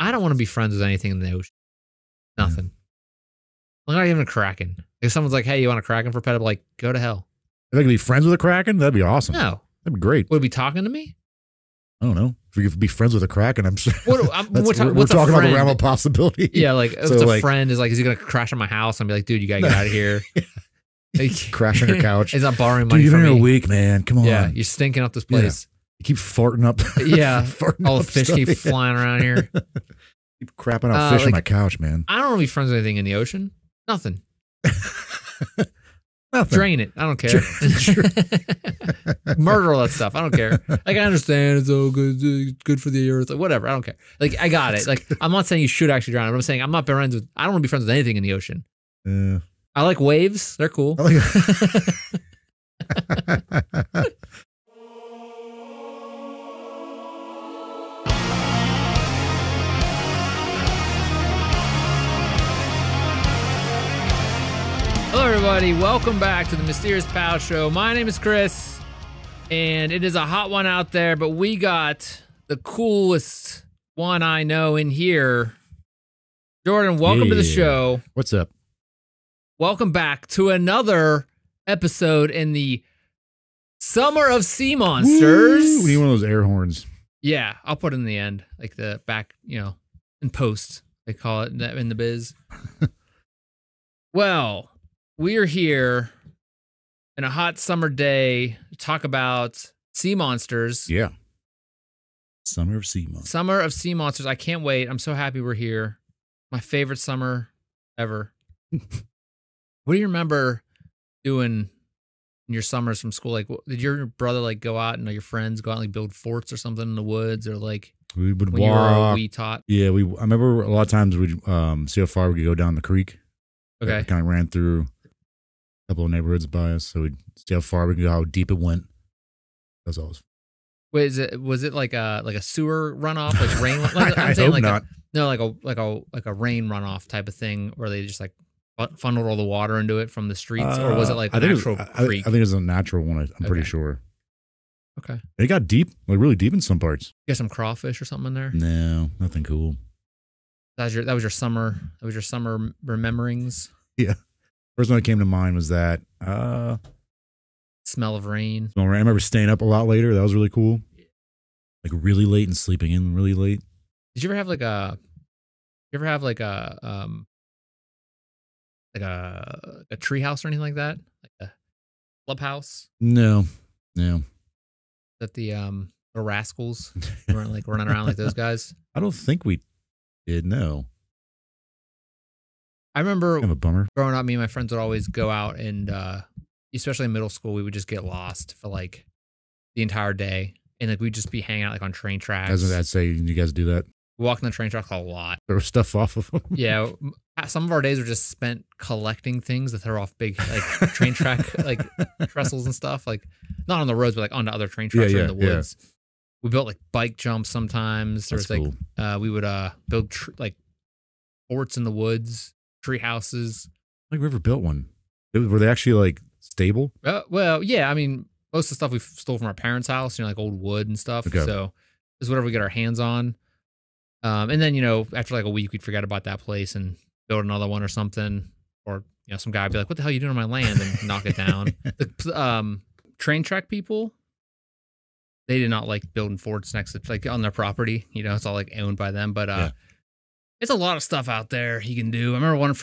I don't want to be friends with anything in the ocean. Nothing. I'm not even a kraken. If someone's like, hey, you want a kraken for a pet? I'm like, go to hell. If I could be friends with a kraken, that'd be awesome. No. That'd be great. Would it be talking to me? I don't know. If we could be friends with a kraken, I'm sure. We're talking about the realm of possibility. Yeah, like if it's a friend is like, is he going to crash on my house? I'm be like, dude, you got to get out of here. Like, crash on your couch. He's not borrowing money dude, from me. You've been here a week, man. Come on. Yeah, you're stinking up this place. Yeah. You keep farting up. Yeah. Farting All up the fish stuff. keep flying around here. Keep crapping out fish on my couch, man. I don't want to be friends with anything in the ocean. Nothing. Nothing. Drain it. I don't care. Murder all that stuff. I don't care. Like, I understand it's all good for the earth. Like, whatever. I don't care. Like, I got it. Like, I'm not saying you should actually drown. But I'm saying I don't want to be friends with anything in the ocean. I like waves. They're cool. Hello, everybody. Welcome back to the Mysterious Pal Show. My name is Chris, and it is a hot one out there, but we got the coolest one I know in here. Jordan, welcome to the show. What's up? Welcome back to another episode in the Summer of Sea Monsters. Woo! We need one of those air horns. Yeah, I'll put it in the end, like the back, in post, they call it in the biz. Well, we are here in a hot summer day to talk about sea monsters. Yeah. Summer of Sea Monsters. Summer of Sea Monsters. I can't wait. I'm so happy we're here. My favorite summer ever. What do you remember doing in your summers from school? Like, did your brother like go out and your friends go out and like build forts or something in the woods, or like we would when walk? You were a wee tot? Yeah, I remember a lot of times we'd see how far we could go down the creek. Okay, we kind of ran through a couple of neighborhoods by us, so we'd see how far we could go, how deep it went. That's always. Wait, was it like a sewer runoff, like rain? Like, I hope not. Like a rain runoff type of thing where they just like funneled all the water into it from the streets, or was it like a natural creek? I think it's a natural one. I'm pretty sure. Okay. It got deep, like really deep in some parts. You got some crawfish or something in there? No, nothing cool. That was your summer. That was your summer rememberings. Yeah. First one that came to mind was that smell of rain. I remember staying up a lot later. That was really cool. Like really late and sleeping in really late. Did you ever have like a tree house or anything like that? Like a clubhouse? No. That the rascals weren't like running around like those guys? I don't think we did, no. I remember kind of a bummer. Growing up, me and my friends would always go out and especially in middle school, we would just get lost for like the entire day. And like we'd just be hanging out like on train tracks. I'd say you guys do that. Walking the train tracks a lot. Throw stuff off of them. Yeah. Some of our days were just spent collecting things that throw off big like train track like trestles and stuff. Like not on the roads, but like onto other train tracks or in the woods. Yeah. We built like bike jumps sometimes. There was like cool. We would build like forts in the woods, tree houses. I think we ever built one. Were they actually like stable? Well, yeah. I mean, most of the stuff we stole from our parents' house, like old wood and stuff. Okay. So it's whatever we get our hands on. And then, after like a week, we'd forget about that place and build another one or something. Or, some guy would be like, what the hell are you doing on my land? And knock it down. The train track people, they did not like building forts next to, like on their property. It's all like owned by them. But it's a lot of stuff out there you can do. I remember I don't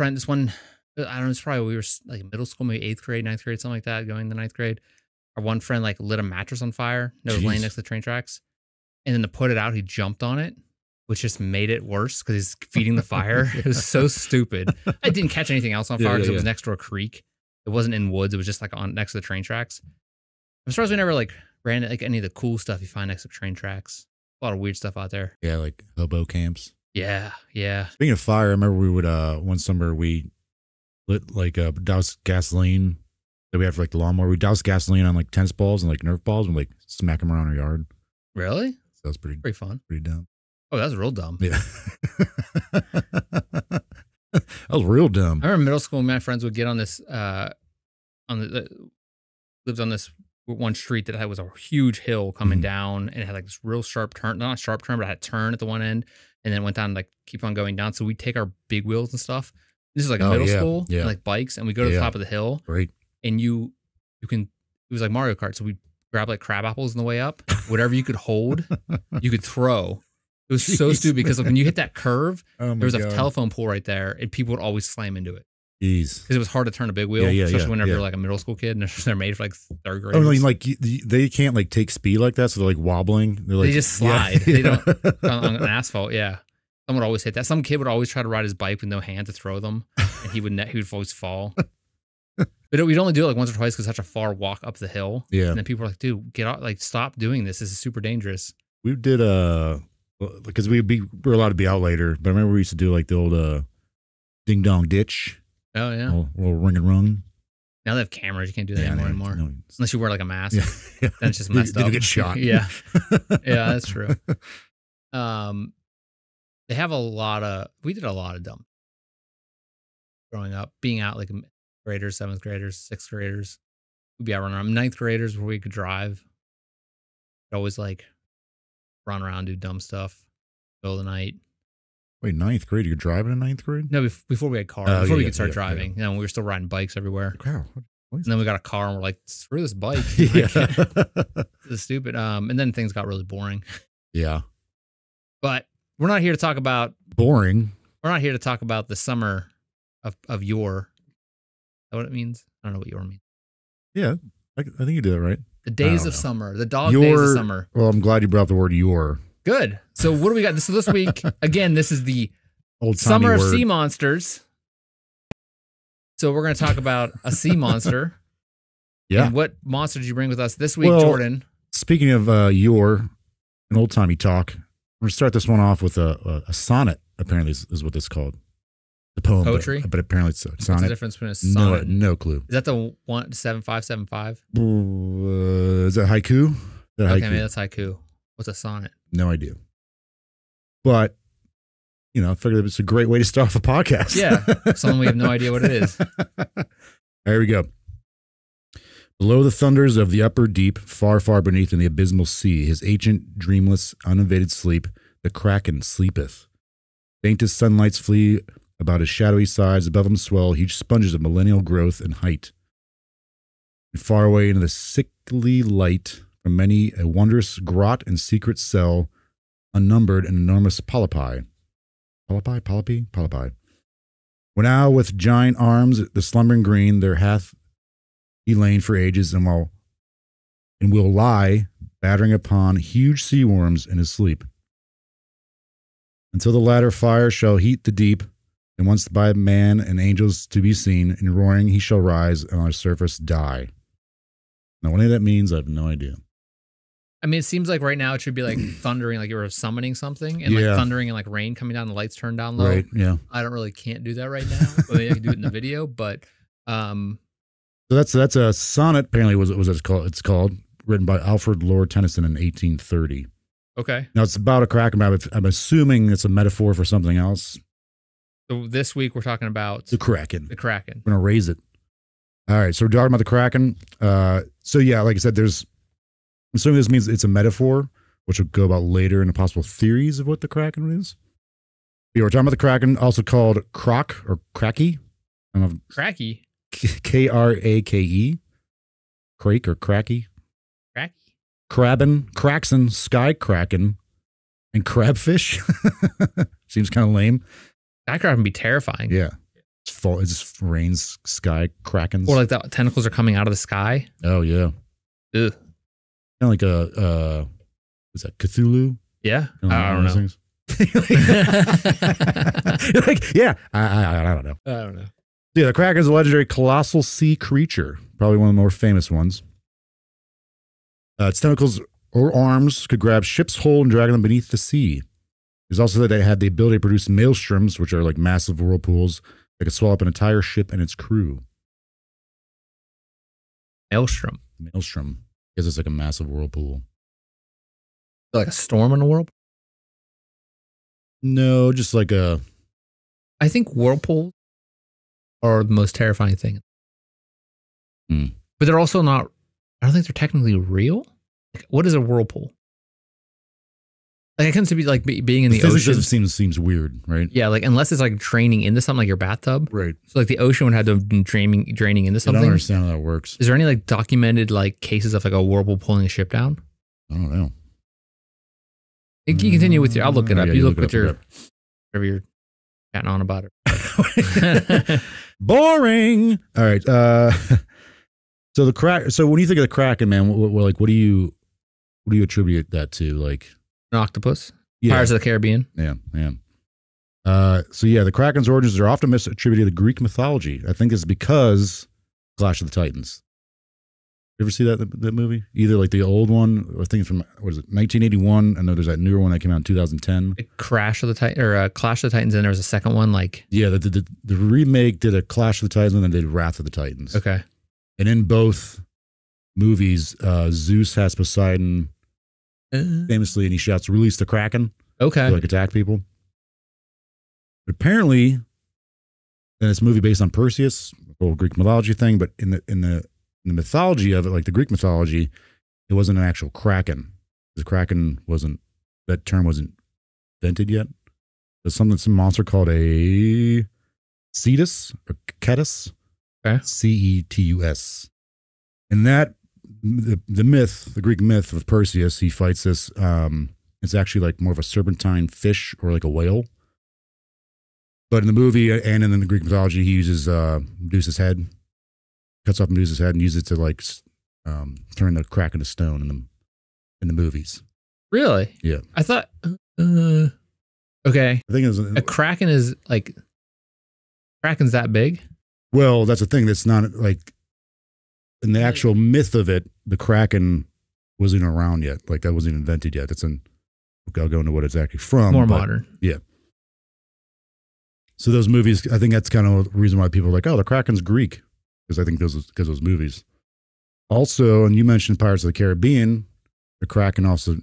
know, it's probably we were like in middle school, maybe 8th grade, 9th grade, something like that, going to 9th grade. Our one friend like lit a mattress on fire. It was laying next to the train tracks. And then to put it out, he jumped on it, which just made it worse because he's feeding the fire. It was so stupid. I didn't catch anything else on fire because it was next to a creek. It wasn't in woods. It was just like on next to the train tracks. I'm surprised we never like ran like any of the cool stuff you find next to train tracks. A lot of weird stuff out there. Yeah, like hobo camps. Yeah. Speaking of fire, I remember we would one summer we lit like douse gasoline that we had for like the lawnmower. We doused gasoline on like tennis balls and like Nerf balls and like smack them around our yard. Really? So that was pretty fun. Pretty dumb. Oh, that was real dumb. Yeah. That was real dumb. I remember middle school, my friends would get on this, lived on this one street that was a huge hill coming down, and it had like this real sharp turn, not a sharp turn, but it had a turn at the one end. and then went down, like keep on going down. So we take our big wheels and stuff. This is like Oh, middle yeah, school, yeah. and like bikes, and we go to the top of the hill, Right. and you can, it was like Mario Kart. So we grab like crab apples on the way up, whatever you could hold, you could throw. It was so stupid because like, when you hit that curve, there was a telephone pole right there, and people would always slam into it. Jeez. Because it was hard to turn a big wheel, especially whenever you're like a middle school kid and they're made for like third grade. Oh, no, like they can't like take speed like that, so they're like wobbling. They're like, they just slide. They don't on asphalt. Yeah, someone would always hit that. Some kid would always try to ride his bike with no hand to throw them, and he would always fall. But we'd only do it like once or twice because such a far walk up the hill. Yeah, and then people were like, "Dude, get out! Like, stop doing this. This is super dangerous." We did because we were allowed to be out later, but I remember we used to do like the old ding dong ditch. Oh yeah, little ring and run. Now they have cameras. You can't do that anymore. No. Unless you wear like a mask. Yeah. Then it's just messed up. You get shot. Yeah, yeah, that's true. They have we did a lot of dumb growing up, being out like graders, 7th graders, 6th graders. We'd be out running around. 9th graders where we could drive. We'd always like run around, do dumb stuff, middle of the night. Wait, 9th grade? You're driving in 9th grade? No, before we had cars, before we could start driving. You know, we were still riding bikes everywhere. Wow. And then we got a car and we're like, screw this bike. Yeah. This is stupid. And then things got really boring. Yeah. But we're not here to talk about boring. We're not here to talk about the summer of yore. Is that what it means? I don't know what yore means. Yeah, I think you did that right. The days of summer. The dog days of summer. Well, I'm glad you brought up the word yore. Good. So what do we got? So this week, again, this is the Summer of Sea Monsters. So we're going to talk about a sea monster. Yeah. And what monster did you bring with us this week, Jordan? Speaking of yore, an old-timey talk, we're going to start this one off with a sonnet, apparently is what this is called. The poem. Poetry? But apparently it's a sonnet. What's the difference between a sonnet? No clue. Is that the 7575? Is that haiku? Okay, maybe that's haiku. What's a sonnet? No idea. But, I figured it's a great way to start off a podcast. Yeah. Someone we have no idea what it is. Here we go. Below the thunders of the upper deep, far, far beneath in the abysmal sea, his ancient, dreamless, uninvaded sleep, the kraken sleepeth. Faintest sunlights flee about his shadowy sides, above him swell huge sponges of millennial growth and height. And far away into the sickly light, from many a wondrous grot and secret cell, unnumbered and enormous polypi. Polypi. When now with giant arms the slumbering green there hath he lain for ages, and will lie battering upon huge sea worms in his sleep, until the latter fire shall heat the deep, and once by man and angels to be seen, in roaring he shall rise and on the surface die. Now, what any of that means, I have no idea. I mean, it seems like right now it should be like thundering, like you were summoning something, and like thundering and like rain coming down, the lights turned down low. Right, yeah. I can't do that right now. Maybe I can do it in the video, but so that's a sonnet. Apparently, was it's called, written by Alfred Lord Tennyson in 1830. Okay. Now it's about a kraken. I'm assuming it's a metaphor for something else. So this week we're talking about the kraken. The kraken. We're gonna raise it. All right. So we're talking about the kraken. So yeah, like I said, I'm assuming this means it's a metaphor, which will go about later in the possible theories of what the kraken is. Yeah, we're talking about the kraken, also called croc or cracky. I don't know. Cracky. Krake. Crake or cracky. Cracky. Crabben, kraxen, sky kraken, and crabfish. Seems kind of lame. Sky kraken would be terrifying. Yeah. It just rains sky krakens. Or like the tentacles are coming out of the sky. Oh, yeah. Ugh. Kind of like is that Cthulhu? Yeah. I don't know. Yeah. I don't know. I don't know. Yeah, the kraken is a legendary colossal sea creature, probably one of the more famous ones. Its tentacles or arms could grab ships whole and drag them beneath the sea. There's also that they had the ability to produce maelstroms, which are like massive whirlpools that could swallow up an entire ship and its crew. Maelstrom. Because it's like a massive whirlpool. Like a storm in the whirlpool? No, just like a... I think whirlpools are the most terrifying thing. But they're also not... I don't think they're technically real. Like, what is a whirlpool? Like, I couldn't see like being in the physics ocean. doesn't seems weird, right? Yeah, like unless it's like draining into something like your bathtub. Right. So like the ocean would have to have been draining into I something. don't understand how that works. Is there any like documented like cases of like a whirlpool pulling a ship down? I don't know. You can continue with your. I'll look it up. Yeah, you look with it your up. whatever you're chatting on about it. Boring. All right. So the crack. So when you think of the Kraken, man, what do you attribute that to? Like An octopus. yeah, Pirates of the Caribbean. yeah. So yeah, the Kraken's origins are often misattributed to Greek mythology. I think it's because Clash of the Titans. You ever see that movie? Either like the old one, or I think it's from, what is it, 1981? I know there's that newer one that came out in 2010. Crash of the Titan or Clash of the Titans, and there was a second one. Like Yeah, the remake did a Clash of the Titans and then did Wrath of the Titans. okay, And in both movies, Zeus has Poseidon famously, and he shouts, "Release the Kraken," okay, to like attack people. But apparently, then it's a movie based on Perseus, the whole Greek mythology thing. But in the mythology of it, like the Greek mythology, it wasn't an actual Kraken. The Kraken wasn't, that term wasn't invented yet. There's some monster called a cetus or cetus, okay, Cetus, and that the myth, the Greek myth of Perseus, he fights this. It's actually like more of a serpentine fish or like a whale. But in the movie and in the Greek mythology, he uses Medusa's head, cuts off Medusa's head, and uses it to like turn the Kraken to stone in the movies. really? Yeah, I thought. Okay, I think it was a Kraken is like Kraken's that big. well. That's the thing. That's not like in the actual myth of it. The Kraken wasn't around yet. Like that wasn't invented yet. I'll go into what it's actually from. More modern. Yeah. So those movies, I think that's kind of the reason why people are like, oh, the Kraken's Greek, because I think because those movies. Also, and you mentioned Pirates of the Caribbean, the Kraken also,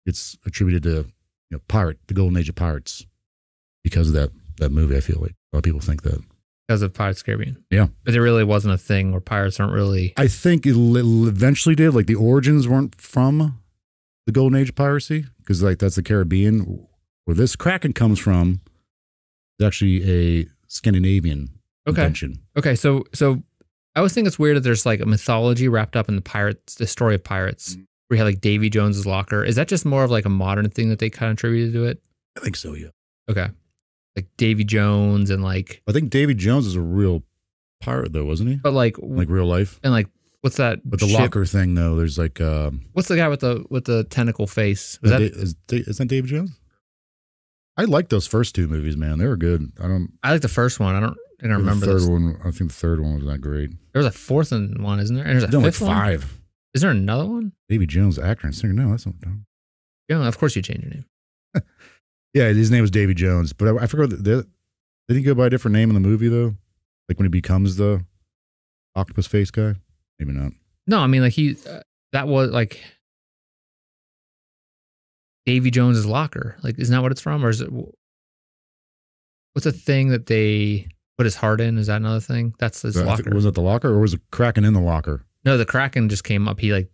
it's attributed to the golden age of pirates because of that movie. I feel like a lot of people think that Because of Pirates of the Caribbean. Yeah, but there really wasn't a thing where pirates aren't really. I think it eventually did. Like the origins weren't from the golden age of piracy because like that's the Caribbean where this Kraken comes from. It's actually a Scandinavian invention. Okay, so I always think it's weird that there's like a mythology wrapped up in the story of pirates. Where you have like Davy Jones's locker. Is that just more of like a modern thing that they kind of attributed to it? I think so, yeah. Okay, like Davy Jones and like. I think Davy Jones is a real pirate though, wasn't he? But like real life. And like what's that? But the locker thing though, there's like. What's the guy with the tentacle face? Is that Davy Jones? I like those first two movies, man. They were good. I like the first one. I don't remember the third one. I think the third one was not great. There was a fourth one, isn't there? And there's a like fifth one? 5. Is there another one? Davy Jones, actor and singer. No, that's not. Yeah, of course you change your name. Yeah, his name was Davy Jones, but I forgot. Did he go by a different name in the movie though? Like when he becomes the octopus face guy? Maybe not. No, I mean like that was like Davy Jones's locker. Like, isn't that what it's from, or is it? What's a thing that they put his heart in? Is that another thing? That's his locker. Was it the locker, or was it Kraken in the locker? No, the Kraken just came up. He like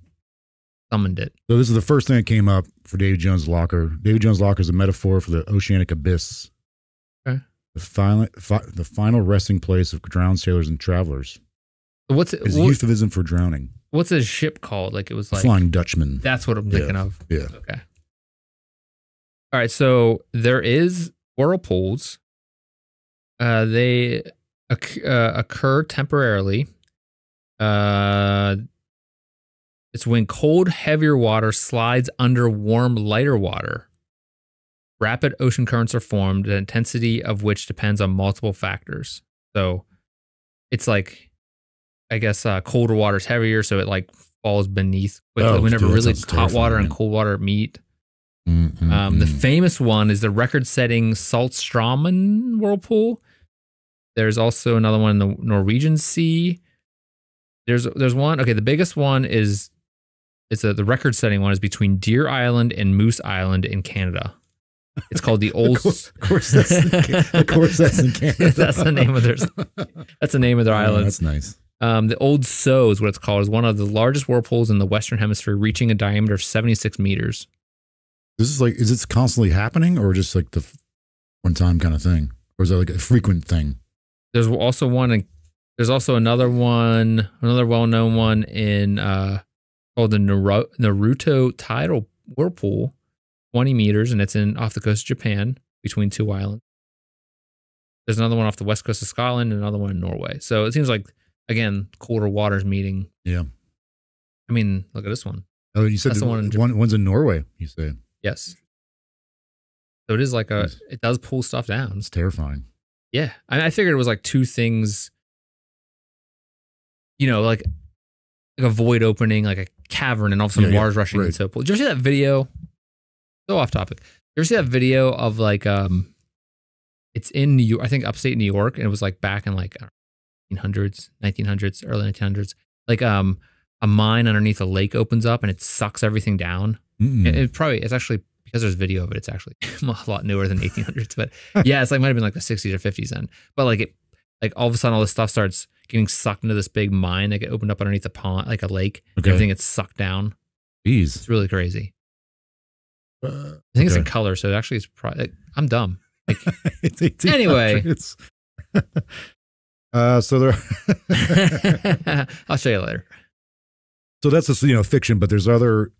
summoned it. So this is the first thing that came up for Davy Jones' locker. Davy Jones' locker is a metaphor for the oceanic abyss. Okay. The final resting place of drowned sailors and travelers. What's it? It's a euphemism for drowning. What's his ship called? Like it was like Flying Dutchman. That's what I'm thinking of. Yeah. Okay. All right. So there is whirlpools. They occur temporarily. It's when cold, heavier water slides under warm, lighter water. Rapid ocean currents are formed, the intensity of which depends on multiple factors. So it's like, I guess, colder water is heavier, so it like falls beneath quickly. Whenever really hot water and cold water meet. The famous one is the record-setting Saltstromen whirlpool. There's also another one in the Norwegian Sea. There's one. Okay, the biggest one is the record-setting one is between Deer Island and Moose Island in Canada. It's called the Old. Of course, that's in Canada. That's the name of their. That's the name of their island. That's nice. The Old So is what it's called. Is one of the largest whirlpools in the Western Hemisphere, reaching a diameter of 76 meters. This is like, is this constantly happening or just like the one time kind of thing? Or is that like a frequent thing? There's also one. There's also another one, another well-known one in called the Naruto tidal whirlpool, 20 meters, and it's off the coast of Japan between two islands. There's another one off the west coast of Scotland and another one in Norway. So it seems like, again, colder waters meeting. Yeah. I mean, look at this one. Oh, you said one's in Norway, you say? Yes. So it is like it does pull stuff down. It's terrifying. Yeah. I figured it was like two things, you know, like a void opening, like a cavern, and all of a sudden water's rushing in. So did you ever see that video? So off topic. You ever see that video of like, it's in New York, I think upstate New York, and it was like back in like 1900s, early 1900s. Like a mine underneath a lake opens up and it sucks everything down. It's actually, because there's video of it, it's actually a lot newer than 1800s. But yeah, it's like might have been like the 60s or 50s then. But like all of a sudden all this stuff starts getting sucked into this big mine that get opened up underneath a pond, like a lake. Okay. Everything gets sucked down. Jeez. It's really crazy. I think it's in color, so it actually is probably, like, I'm dumb. Like, anyway. So there I'll show you later. So that's just, fiction, but there's other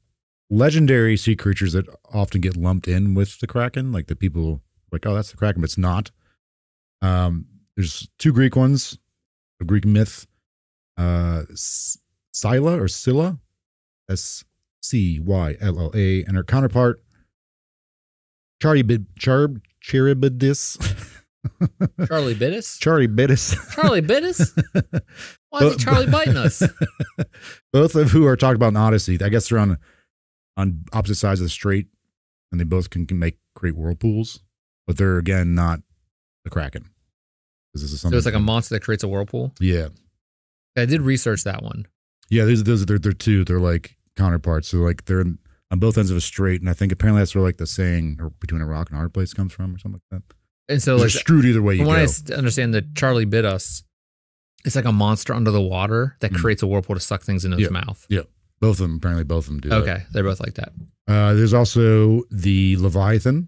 legendary sea creatures that often get lumped in with the Kraken, like the people like, oh, that's the Kraken, but it's not. There's two Greek ones, a Greek myth, Scylla or Scylla, Scylla, and her counterpart, Charybdis. Charlie Bittis? Charlie Bittis? Why is Charlie biting us? Both of who are talked about in Odyssey. I guess they're on opposite sides of the strait, and they both can create whirlpools, but they're, again, not the Kraken. This is so it's like a monster that creates a whirlpool? Yeah. I did research that one. Yeah, they're two. They're like counterparts. So like they're on both ends of a strait, and I think apparently that's where like the saying, or between a rock and a hard place, comes from, or something like that. And so they're like screwed either way you go. When I understand that Charlie bit us, it's like a monster under the water that creates a whirlpool to suck things into its mouth. Yeah, both of them do. Okay, they're both like that. There's also the Leviathan,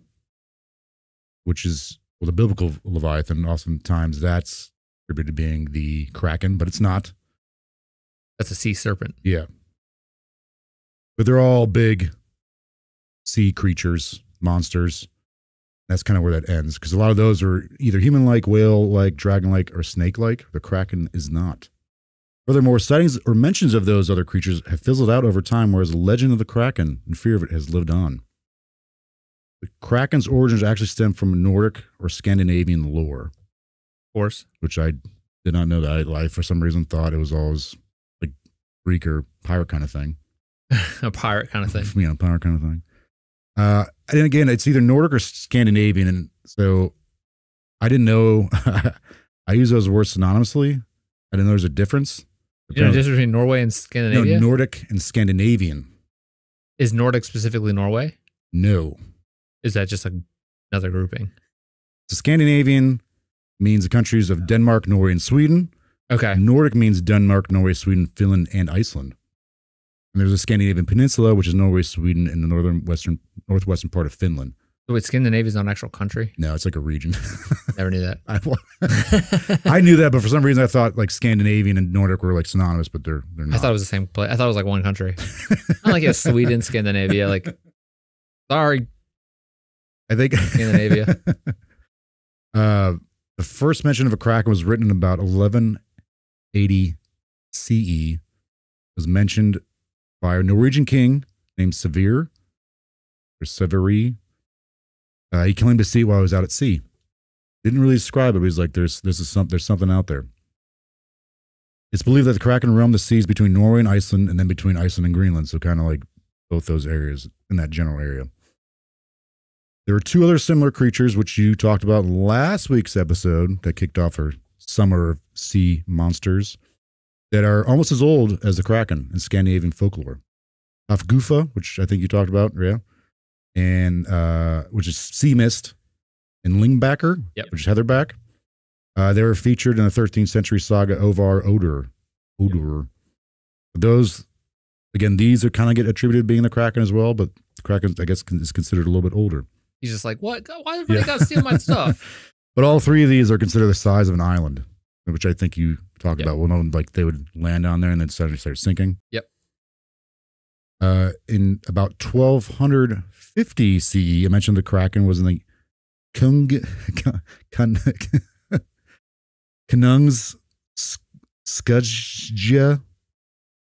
which is, well, the biblical Leviathan. Oftentimes that's attributed to being the Kraken, but it's not. That's a sea serpent. Yeah. But they're all big sea creatures, monsters. That's kind of where that ends, because a lot of those are either human-like, whale-like, dragon-like, or snake-like. The Kraken is not. Furthermore, sightings or mentions of those other creatures have fizzled out over time, whereas the legend of the Kraken and fear of it has lived on. The Kraken's origins actually stem from Nordic or Scandinavian lore. Of course. Which I did not know that. I, for some reason, thought it was always like Greek or pirate kind of thing. A pirate kind of thing. Yeah, pirate kind of thing. And again, it's either Nordic or Scandinavian, and so I didn't know. I use those words synonymously. I didn't know there's a difference. You know the difference between Norway and Scandinavia? No, Nordic and Scandinavian. Is Nordic specifically Norway? No. Is that just another grouping? So Scandinavian means the countries of Denmark, Norway, and Sweden. Okay. Nordic means Denmark, Norway, Sweden, Finland, and Iceland. And there's a Scandinavian peninsula, which is Norway, Sweden, and the northwestern part of Finland. So wait, Scandinavia is not an actual country? No, it's like a region. Never knew that. I knew that, but for some reason I thought like Scandinavian and Nordic were like synonymous, but they're not. I thought it was the same place. I thought it was like one country. Not like Sweden, Scandinavia. Like, sorry. I think Scandinavia. The first mention of a Kraken was written in about 1180 CE. It was mentioned by a Norwegian king named Severe, or Severi. He claimed to see it while I was out at sea. Didn't really describe it, but he's like, there's something out there. It's believed that the Kraken roamed the seas between Norway and Iceland, and then between Iceland and Greenland, so kind of like both those areas, in that general area. There are two other similar creatures, which you talked about in last week's episode that kicked off our summer of sea monsters, that are almost as old as the Kraken in Scandinavian folklore. Hafgufa, which I think you talked about, yeah, and which is sea mist, and Lingbacker, which is heatherback. They were featured in the 13th century saga Ovar Odr. Those, again, these are kind of get attributed to being the Kraken as well, but The kraken, I guess, is considered a little bit older. He's just like, what? Why everybody got to steal my stuff? But all three of these are considered the size of an island, which I think you talked about. Well, like they would land on there and then suddenly start sinking. Yep. In about 1250 CE, I mentioned the kraken was in the Konungs Skudja,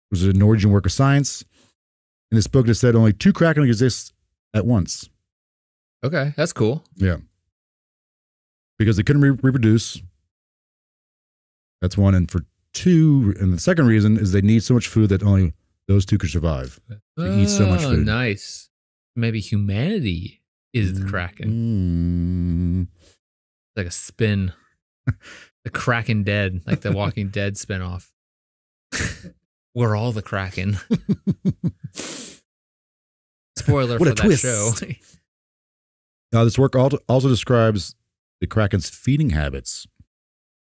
was a Norwegian work of science. In this book, it said only 2 kraken exist at once. Okay, that's cool. Yeah. Because they couldn't reproduce. That's one. And for 2, and the second reason is they need so much food that only those 2 could survive. They eat so much food. Nice. Maybe humanity is the kraken. Like a spin. The Kraken Dead, like the Walking Dead spinoff. We're all the kraken. Spoiler what for a that twist. show. Now, this work also describes the kraken's feeding habits,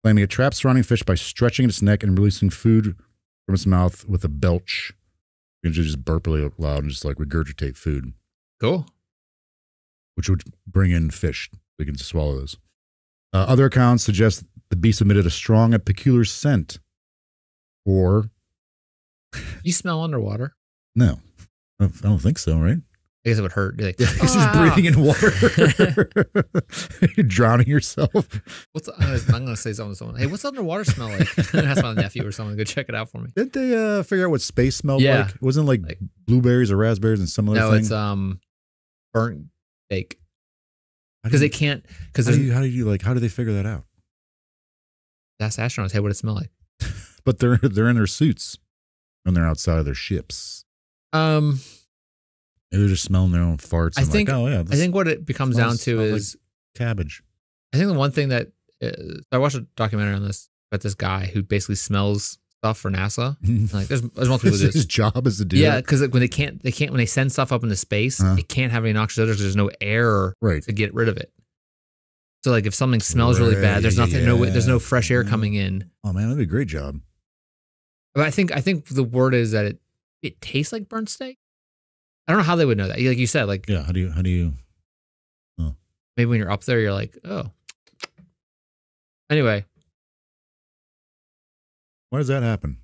claiming it traps surrounding fish by stretching its neck and releasing food from its mouth with a belch. You can just burp really loud and just like regurgitate food. Cool. Which would bring in fish. They can just swallow those. Other accounts suggest the beast emitted a strong and peculiar scent. Or... You smell underwater? No. I don't think so, right? I guess it would hurt. You're like, You're just breathing in water. You're drowning yourself. I'm going to say something to someone. Hey, what's underwater smell like? Ask my nephew or someone to go check it out for me. Didn't they figure out what space smelled like? It wasn't like blueberries or raspberries and some other thing? No, it's burnt steak. Because they can't. How do they figure that out? Ask astronauts, hey, what does it smell like? But they're in their suits and they're outside of their ships. Maybe they're just smelling their own farts. I think. Like, oh yeah. I think what it becomes down to is like cabbage. I think the one thing that I watched a documentary on this about this guy who basically smells stuff for NASA. Like there's multiple people do this. His job is to do. Yeah, because when when they send stuff up into space, it can't have any noxious odors. There's no air to get rid of it. So like if something smells really bad, there's nothing. There's no fresh air coming in. Oh man, that'd be a great job. But I think the word is that it tastes like burnt steak. I don't know how they would know that. Like you said, like yeah. How do you? Oh. Maybe when you're up there, you're like, oh. Anyway, why does that happen?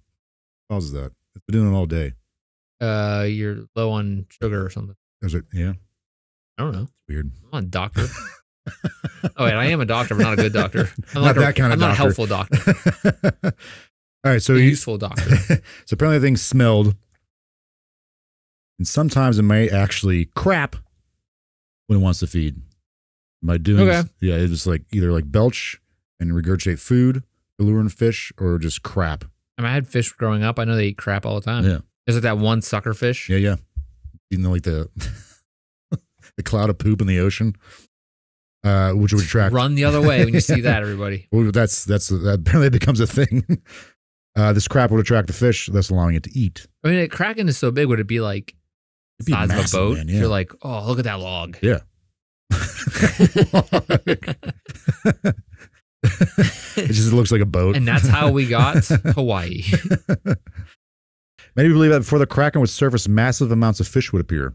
What causes that? It's been doing it all day. You're low on sugar or something. Is it? Yeah. I don't know. It's weird. I'm not a doctor. Oh wait, I am a doctor, but not a good doctor. I'm not that kind of doctor. I'm not a helpful doctor. All right, so a useful doctor. So apparently the thing smelled, and sometimes it may actually crap when it wants to feed. By doing, yeah, it's just like either like belch and regurgitate food, lure in fish, or just crap. I mean, I had fish growing up. I know they eat crap all the time. Yeah, there's like that one sucker fish. Yeah. You know, like the the cloud of poop in the ocean. Which would attract. Run the other way when you see that, everybody. Well, that apparently becomes a thing. This crap would attract the fish, thus allowing it to eat. I mean, a kraken is so big. Would it be like the size of a boat? Man, yeah. You're like, oh, look at that log. Yeah. It just looks like a boat. And that's how we got Hawaii. Many believe that before the kraken would surface, massive amounts of fish would appear.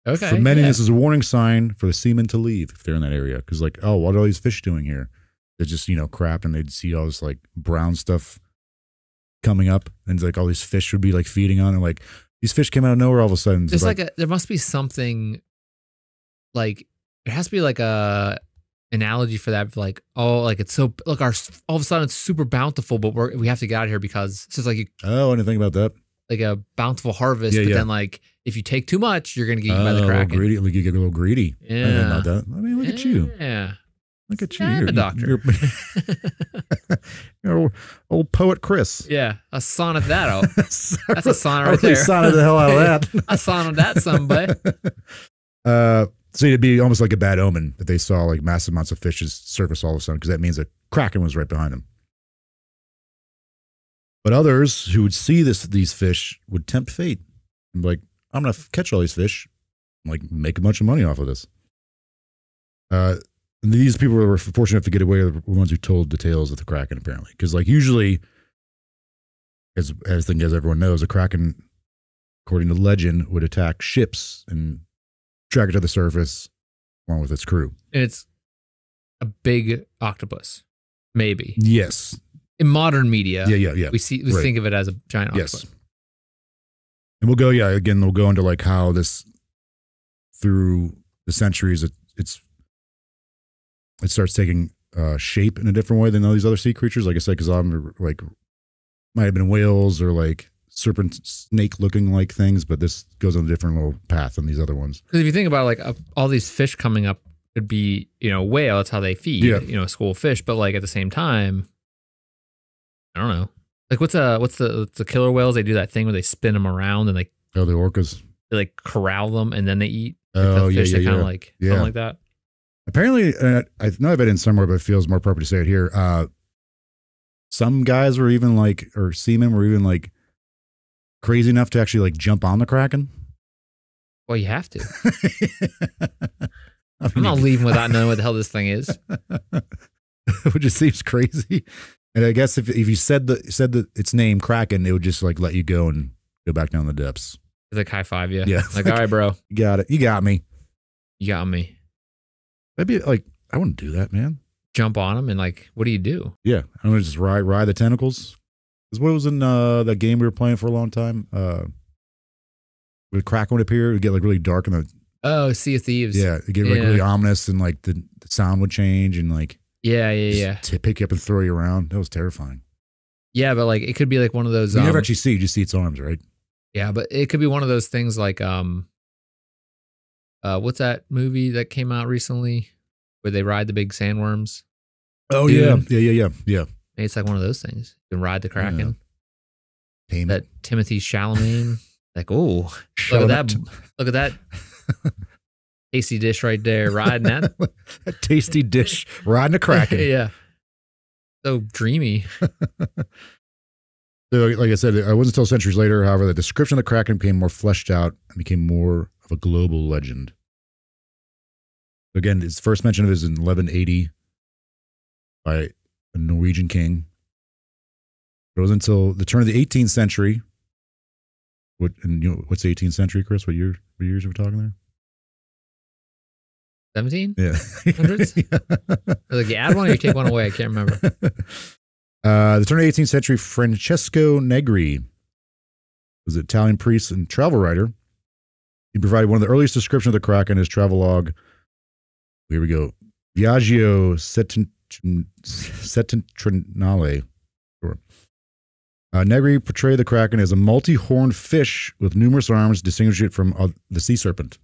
Okay. For many, this is a warning sign for the seamen to leave if they're in that area. Because like, oh, what are all these fish doing here? They just, crap, and they'd see all this like brown stuff coming up, and like all these fish would be like feeding on it. Like these fish came out of nowhere all of a sudden. There's there must be something like there has to be like a analogy for that. Like, oh, like it's so look, all of a sudden it's super bountiful, but we have to get out of here because it's just like I didn't think about that. Like a bountiful harvest, but then like if you take too much, you're gonna get eaten by the kraken. Greedy, like you get a little greedy. Yeah, I didn't think about that. I mean, look at you. Yeah. Look at you. I'm a doctor. You're old poet Chris. Yeah, I sonnet that out. That's a sonnet right there. I sonnet the hell out of that. I sonnet that someday. So it'd be almost like a bad omen if they saw like massive amounts of fish surface all of a sudden, because that means a kraken was right behind them. But others who would see these fish would tempt fate and be like, I'm going to catch all these fish, and like make a bunch of money off of this. And these people were fortunate enough to get away with the ones who told the tales of the kraken, apparently. Because like usually, as everyone knows, a kraken according to legend, would attack ships and drag it to the surface along with its crew. And it's a big octopus, maybe. Yes. In modern media, yeah. we think of it as a giant octopus. Yes. And we'll go into like how this, through the centuries, it starts taking shape in a different way than all these other sea creatures. Like I said, because like might have been whales or like serpent snake looking like things, but this goes on a different little path than these other ones. Because if you think about like all these fish coming up could be, whale, that's how they feed, a school of fish. But like at the same time, I don't know. Like what's the killer whales? They do that thing where they spin them around and like, the orcas. They like corral them and then they eat. Oh, the fish, yeah, they kind of like something like that. Apparently, I know I've been in somewhere, but it feels more appropriate to say it here. Some guys were even like, or seamen were even like crazy enough to actually like jump on the Kraken. Well, you have to. I'm not leaving without knowing what the hell this thing is. Which just seems crazy. And I guess if you said its name Kraken, it would just like let you go and go back down the depths. It's like high five you. Yeah. Like, all right, bro. You got it. You got me. You got me. That'd be like, I wouldn't do that, man. Jump on them and like, what do you do? Yeah. I'm going to just ride the tentacles. Because what was in that game we were playing for a long time? The Kraken would appear. It would get like really dark in the... Oh, Sea of Thieves. Yeah. It'd get like really ominous and like the sound would change and like... Yeah. To pick you up and throw you around. That was terrifying. Yeah, but like it could be like one of those... You never actually see it. You just see its arms, right? Yeah, but it could be one of those things like... what's that movie that came out recently where they ride the big sandworms? Oh, Dune. Yeah. Maybe it's like one of those things. You can ride the Kraken. Yeah. That Timothy Chalamet. Like, oh, look at that tasty dish right there, riding that. A tasty dish, riding a Kraken. Yeah. So dreamy. So, like I said, it wasn't until centuries later, however, the description of the Kraken became more fleshed out and became more of a global legend. Again, its first mention of it is in 1180 by a Norwegian king. It was until the turn of the 18th century. What's the 18th century, Chris? What years are we talking there? 17? Yeah. Hundreds? Like you add one or you take one away? I can't remember. The turn of the 18th century, Francesco Negri was an Italian priest and travel writer. He provided one of the earliest descriptions of the Kraken in his travelogue. Here we go. Viaggio Settentrinale. Sure. Negri portrayed the Kraken as a multi-horned fish with numerous arms, distinguishing it from the sea serpent.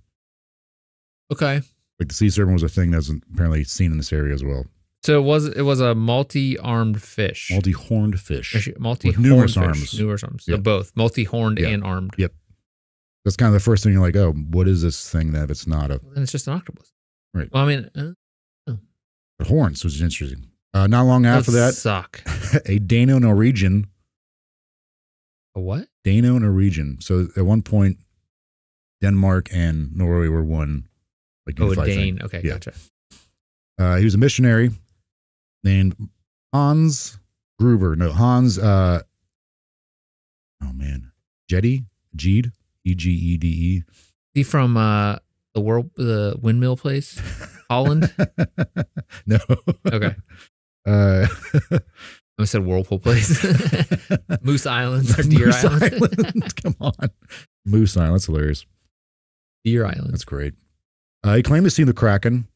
Okay. Like the sea serpent was a thing that was apparently seen in this area as well. So it was a multi-armed fish. Multi-horned fish. Multi-horned with numerous fish. arms. Numerous arms. So Yep. both. Multi-horned and armed. Yep. That's kind of the first thing you're like, oh, what is this thing that if it's not a... And it's just an octopus. Right. Well, I mean... The horns, which is interesting. Not long after that, suck. a Dano-Norwegian... A what? Dano-Norwegian. So at one point, Denmark and Norway were one. Like Oh, a unified Dane. thing. Okay, Yeah. gotcha. He was a missionary named Hans Gruber. No, Hans... oh, man. Jeede? E-G-E-D-E. He from the windmill place? Holland? No. Okay. Uh, I said whirlpool place. Moose Island or Deer Moose Island. Come on. Moose Island. That's hilarious. Deer Island. That's great. He claimed to see the Kraken,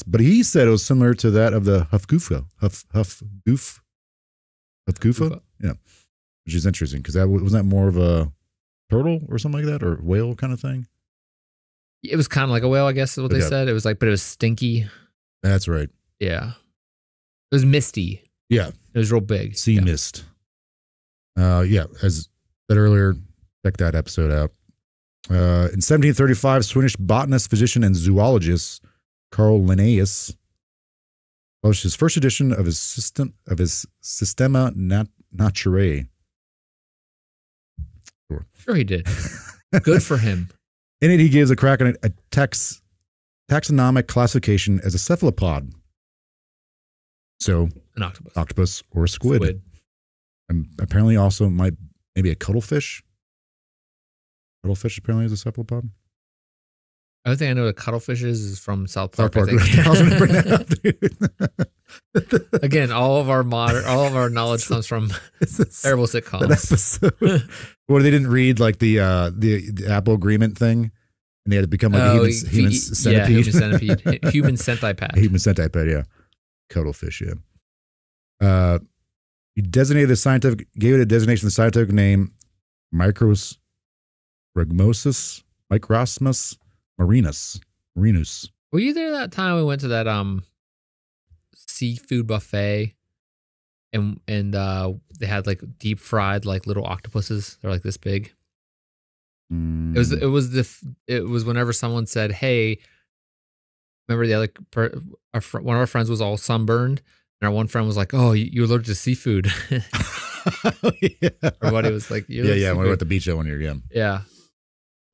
but he said it was similar to that of the Hufgufa. Hufgufa? Yeah. Which is interesting because wasn't that more of a turtle or something like that, or whale kind of thing? It was kind of like a whale, I guess is what they said. It was like, but it was stinky. That's right. Yeah. It was misty. Yeah. It was real big. Sea mist. Yeah. As said earlier, check that episode out. In 1735, Swedish botanist, physician, and zoologist Carl Linnaeus published his first edition of his Systema Naturae. Sure he did. Good for him. In it, he gives the Kraken a taxonomic classification as a cephalopod. So, An octopus. Octopus or a squid. And apparently also maybe a cuttlefish. Cuttlefish apparently is a cephalopod. I don't think I know what cuttlefish is from South South Park. Park. I think. I was gonna bring that up, dude. Again, all of our knowledge comes from terrible That sitcoms. episode where they didn't read like the Apple agreement thing, and they had to become like a human centipede. Yeah, human centipede. Human centipede. Human centipede, yeah. Cuttlefish, yeah. He designated gave it a designation, the scientific name, Microsragmosus marinus. Were you there that time we went to that seafood buffet and they had like deep fried like little octopuses? They're like this big. It was whenever someone said, "Hey, remember the other one of our friends was all sunburned, and our one friend was like, "Oh, you're allergic to seafood." Yeah. Everybody was like, yeah. When we were at the beach that one year, yeah. Yeah.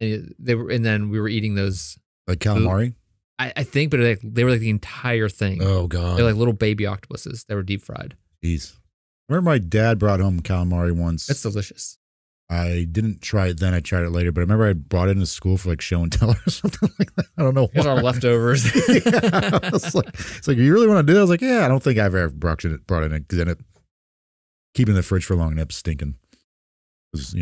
And then we were eating those like calamari. I think, but they were like the entire thing. Oh god, they're like little baby octopuses. They were deep fried. Jeez. Remember my dad brought home calamari once. It's delicious. I didn't try it then. I tried it later, but I remember I brought it into school for like show and tell or something like that. I don't know. Here's our leftovers. Yeah, it's like, you really want to do it? I was like, yeah, I don't think I've ever brought it in because then keeping in the fridge for long and it stинking. It was,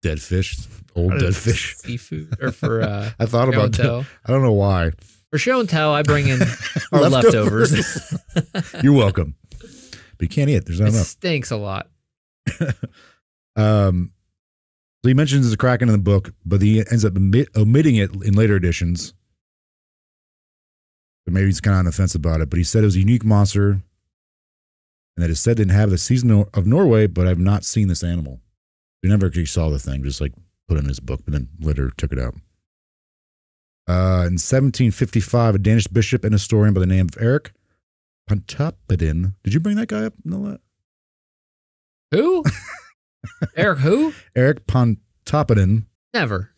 dead fish, old dead fish. Seafood or for I thought about that. I don't know why. For show and tell, I bring in our leftovers. You're welcome. But you can't eat it. There's not enough. It stinks a lot. So he mentions the Kraken in the book, but he ends up omitting it in later editions. But maybe he's kind of on the fence about it. But he said it was a unique monster, and that it's said to inhabit the season of Norway, but I've not seen this animal. We never actually saw the thing, just like put it in his book, but then later took it out. In 1755, a Danish bishop and historian by the name of Erik Pontoppidan. Did you bring that guy up? No. Who? Erik who? Erik Pontoppidan. Never.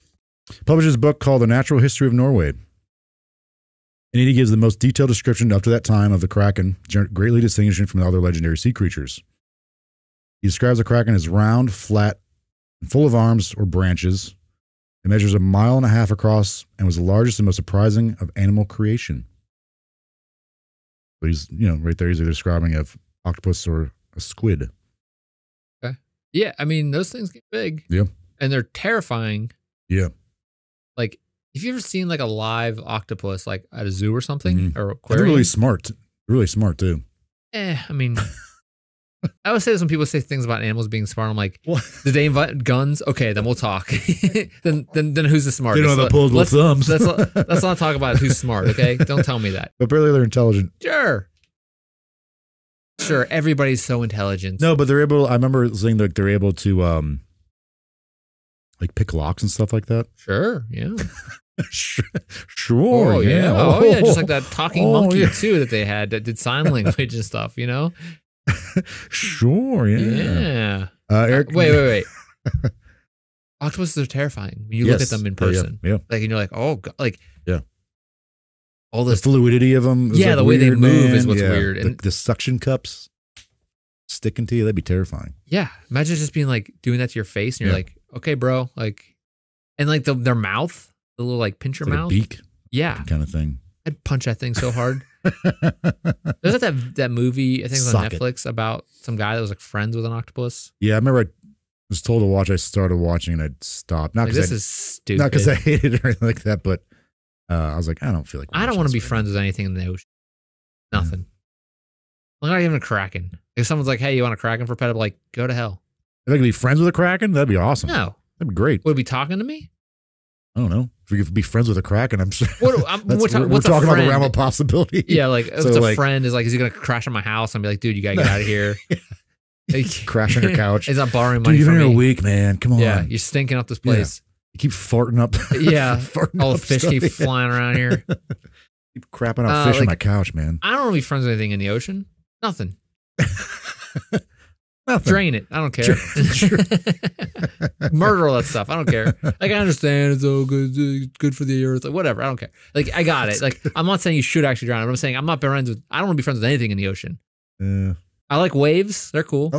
Published his book called The Natural History of Norway. And he gives the most detailed description up to that time of the Kraken, greatly distinguishing from the other legendary sea creatures. He describes the Kraken as round, flat, and full of arms or branches. It measures 1.5 miles across and was the largest and most surprising of animal creation. But he's, right there, he's either describing an octopus or a squid. Okay. Yeah, I mean, those things get big. Yeah. And they're terrifying. Yeah. Like, have you ever seen like a live octopus like at a zoo or something? Or aquarium? They're really smart. Really smart too. I mean, I always say this when people say things about animals being smart. I'm like, what? Did they invent guns? Okay, then we'll talk. then who's the smartest? They don't have opposable thumbs. Let's not talk about who's smart, okay? Don't tell me that. But apparently they're intelligent. Sure, everybody's so intelligent. No, but they're able, I remember saying that they're able to like pick locks and stuff like that. Sure, yeah. Sure, yeah. Oh, yeah, just like that talking monkey too that they had that did sign language and stuff, Sure, yeah. Erik, wait. Octopuses are terrifying when you look at them in person. Yeah. Like, and you're like, oh, God, like, yeah. All this the fluidity of them. Yeah, like the way they weird, move man. is what's weird. And the suction cups sticking to you, that'd be terrifying. Yeah. Imagine just being like doing that to your face and you're like, okay, bro. Like, and like their mouth, the little like pincher like mouth. A beak. Yeah. Kind of thing. I'd punch that thing so hard. There's that movie, I think it was on Netflix, about some guy that was like friends with an octopus. Yeah, I remember I was told to watch. I started watching and I'd stopped. Not because this is stupid. Not because I hated it or anything like that, but I was like, I don't feel like. I don't want to be friends with anything in the ocean. Nothing. I'm not even a kraken. If someone's like, "Hey, you want a kraken for a pet?" I'm like, "Go to hell." If I could be friends with a kraken, that'd be awesome. No, that'd be great. Would it be talking to me? I don't know. If we could be friends with a kraken, I'm sure. We're talking about the realm of possibility. Yeah, like if it's a friend is like, is he gonna crash on my house? And be like, dude, you gotta get out of here. Like, crash on your couch. He's not borrowing money dude, from me. You've been here a week, man. Come on. Yeah, you're stinking up this place. Yeah. You keep farting up. Yeah, farting all up the fish stuff. keep flying around here. Keep crapping out fish on my couch, man. I don't want to be friends with anything in the ocean. Nothing. Nothing. Drain it. I don't care. Murder all that stuff. I don't care. Like, I understand it's all good for the earth. Like, whatever. I don't care. Like, I got it. Like, I'm not saying you should actually drown. But I'm saying I don't want to be friends with anything in the ocean. I like waves. They're cool.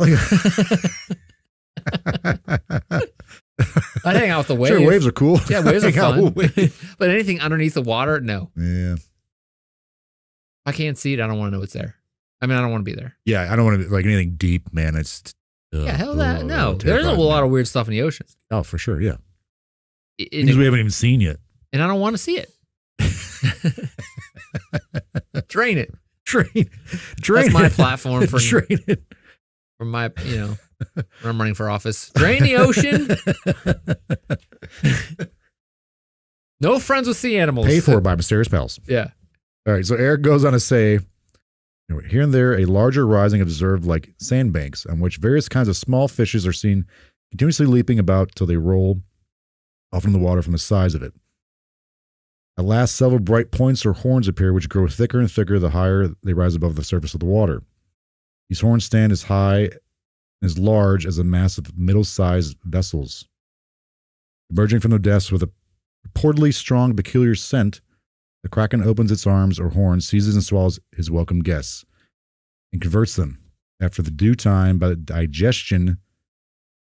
I'd hang out with the waves. Sure, waves are cool. Yeah, waves are Hang out fun. with waves. But anything underneath the water, no. Yeah. If I can't see it, I don't want to know it's there. I mean, I don't want to be there. Yeah, I don't want to like anything deep, man. It's Yeah, hell that. No, there's a lot of weird stuff in the ocean. Oh, for sure. Yeah. Things we haven't even seen yet. And I don't want to see it. Drain it. Drain That's my platform for drain it. For my, when I'm running for office. Drain the ocean. No friends with sea animals. Paid for by Mysterious Pals. Yeah. All right. So Eric goes on to say, here and there, a larger rising observed like sandbanks on which various kinds of small fishes are seen continuously leaping about till they roll off in the water from the size of it. At last, several bright points or horns appear, which grow thicker and thicker the higher they rise above the surface of the water. These horns stand as high and as large as a mass of middle-sized vessels. Emerging from the depths with a reportedly strong, peculiar scent, the kraken opens its arms or horns, seizes and swallows his welcome guests, and converts them, after the due time, by the digestion,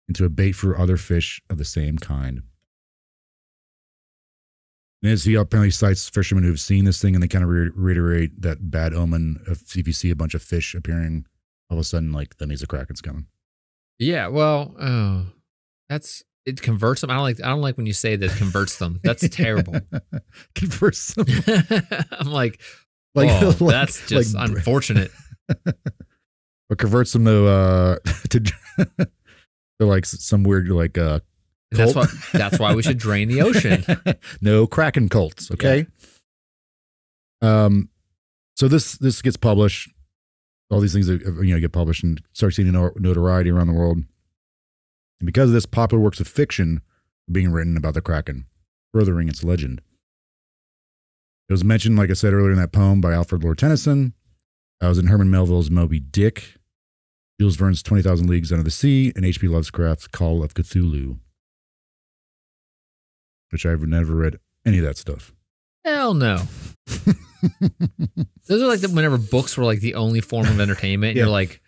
into a bait for other fish of the same kind. And as he apparently cites fishermen who've seen this thing, and they kind of reiterate that bad omen of if you see a bunch of fish appearing, all of a sudden, like, that means a kraken's coming. Yeah, well, it converts them. I don't like when you say that converts them. That's terrible. Converts them. I'm like, that's just like, unfortunate. Or converts them to like some weird like that's why we should drain the ocean. No kraken cults, okay? Yeah. So this gets published. All these things get published and start seeing notoriety around the world. And because of this, popular works of fiction are being written about the kraken, furthering its legend. It was mentioned, like I said earlier, in that poem by Alfred Lord Tennyson. I was in Herman Melville's Moby Dick, Jules Verne's 20,000 Leagues Under the Sea, and H.P. Lovecraft's Call of Cthulhu, which I've never read any of that stuff. Hell no. Those are like whenever books were like the only form of entertainment. And you're like,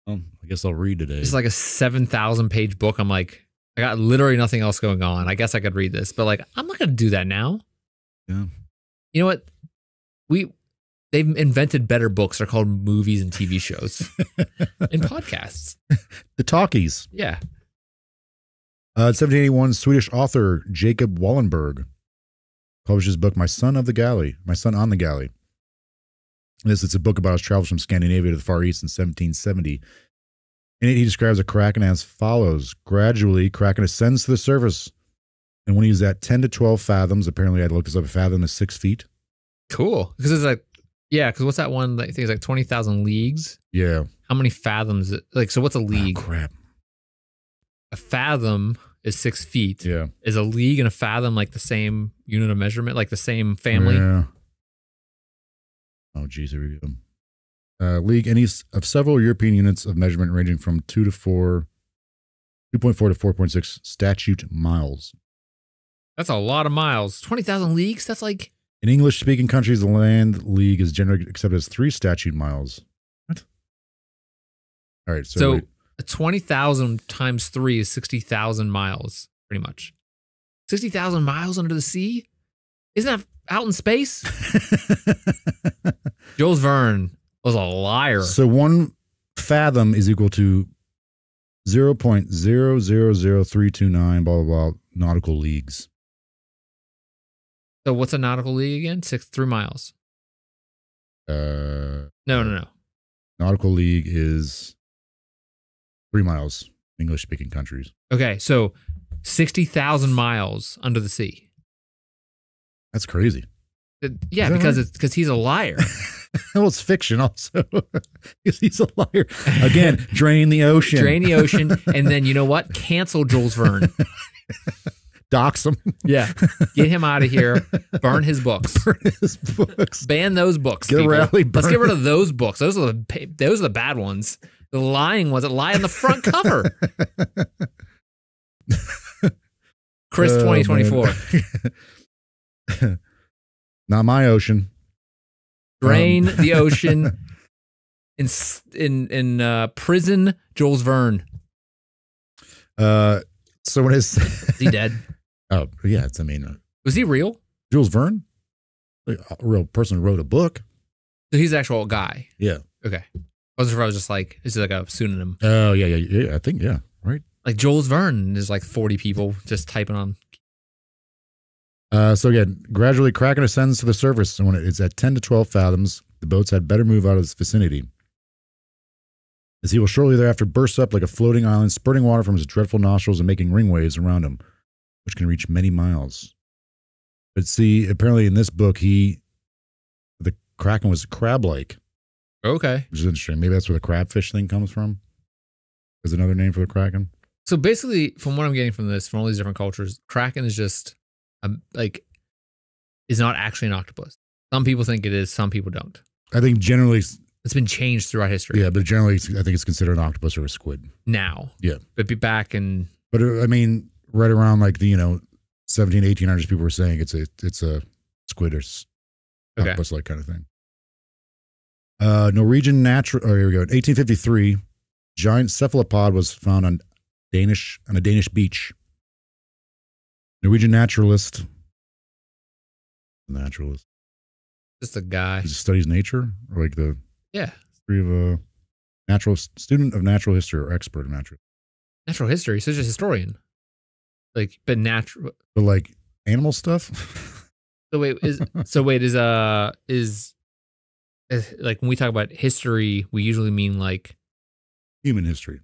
I guess I'll read today. It's like a 7,000 page book. I'm like, I got literally nothing else going on. I guess I could read this, but like, I'm not going to do that now. Yeah. You know what? They've invented better books. They're called movies and TV shows and podcasts. The talkies. Yeah. 1781, Swedish author Jacob Wallenberg published his book, My Son on the Galley. It's a book about his travels from Scandinavia to the Far East in 1770. In it, he describes a kraken as follows. Gradually, kraken ascends to the surface. And when he's at 10 to 12 fathoms, apparently I had to look this up, a fathom is 6 feet. Cool. Because it's like, because what's that one? I think it's like 20,000 leagues. Yeah. How many fathoms? Like, so what's a league? Oh, crap. A fathom is 6 feet. Yeah. Is a league and a fathom like the same unit of measurement, like the same family? Yeah. Oh, geez, here we go. League, any of several European units of measurement ranging from 2.4 to 4.6 statute miles. That's a lot of miles. 20,000 leagues? That's like... In English-speaking countries, the land league is generally accepted as 3 statute miles. What? All right, so 20,000 times 3 is 60,000 miles, pretty much. 60,000 miles under the sea? Isn't that out in space? Jules Verne was a liar. So 1 fathom is equal to 0.000329 blah, blah, blah, nautical leagues. So what's a nautical league again? 3 miles. No. Nautical league is 3 miles, English-speaking countries. Okay, so 60,000 miles under the sea. That's crazy. Yeah, because he's a liar. Well, it's fiction also. Because he's a liar. Again, drain the ocean. Drain the ocean, and then you know what? Cancel Jules Verne. Dox him. Yeah. Get him out of here. Burn his books. Burn his books. Ban those books. Get a rally. Let's get rid of those books. Those are the bad ones. The lying ones that lie on the front cover. Chris 2024. Not my ocean. Drain the ocean. In prison, Jules Verne. So when it's Is he dead? oh yeah, it's Was he real? Jules Verne, like, a real person who wrote a book. So he's the actual guy. Yeah. Okay. I wasn't sure if I was just like, is it like a pseudonym? Oh yeah. I think right. Like Jules Verne, there's like 40 people just typing on. So again, gradually Kraken ascends to the surface, and when it's at 10 to 12 fathoms, the boats had better move out of its vicinity, as he will shortly thereafter burst up like a floating island, spurting water from his dreadful nostrils and making ring waves around him, which can reach many miles. But see, apparently in this book, the Kraken was crab-like. Okay. Which is interesting. Maybe that's where the crabfish thing comes from. Is another name for the Kraken. So basically, from what I'm getting from this, from all these different cultures, Kraken is just is not actually an octopus. Some people think it is, some people don't. I think generally it's been changed throughout history. Yeah, but generally I think it's considered an octopus or a squid. Now. Yeah. But be back in. But I mean, right around like the, 17, 1800s, people were saying it's a squid or octopus-like kind of thing. Norwegian natural. Oh, here we go. In 1853, giant cephalopod was found on a Danish beach. Norwegian naturalist. Just a guy. He studies nature, or like the history of a natural student of natural history or expert of natural history. So just a historian. Like, but natural. But like animal stuff. So wait, is like when we talk about history, we usually mean like human history,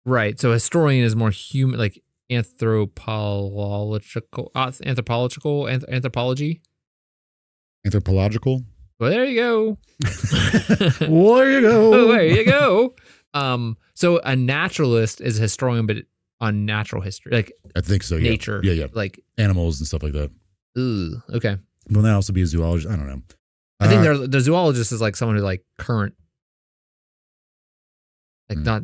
right? So historian is more human, like anthropology. Anthropological. Well, there you go. Well, there you go. Oh, there you go. So a naturalist is a historian, but on natural history, like I think so. Yeah. Nature, yeah, like animals and stuff like that. Ooh, okay. Will that also be a zoologist? I don't know. I think the zoologist is like someone who like current, like not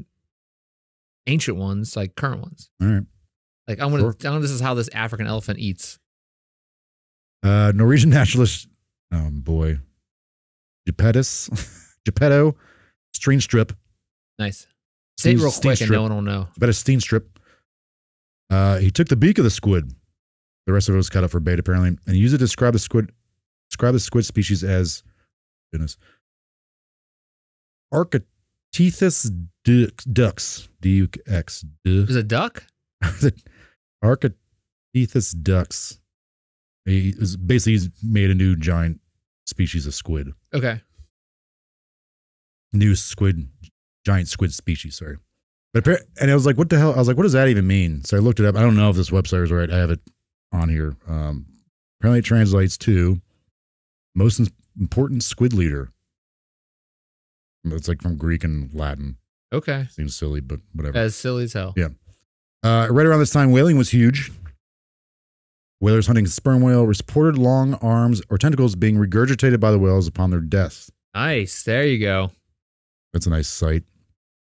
ancient ones, like current ones. All right. Like I'm gonna tell them this is how this African elephant eats. Norwegian naturalist, oh boy, Geppetto Steenstrup. Nice. Say it real quick and no one will know. Geppetto Steenstrup. He took the beak of the squid. The rest of it was cut up for bait, apparently, and he used it to describe the squid. Describe the squid species as, Architethus ducks. D-U-X. Is it a duck? Architethus ducks. He's made a new giant species of squid. Okay. Giant squid species, sorry. And I was like, what the hell? I was like, what does that even mean? So I looked it up. I don't know if this website is right. I have it on here. Apparently it translates to most important squid leader. It's like from Greek and Latin. Okay. Seems silly, but whatever. As silly as hell. Yeah. Right around this time, whaling was huge. Whalers hunting sperm whale reported long arms or tentacles being regurgitated by the whales upon their death. Nice. There you go. That's a nice sight.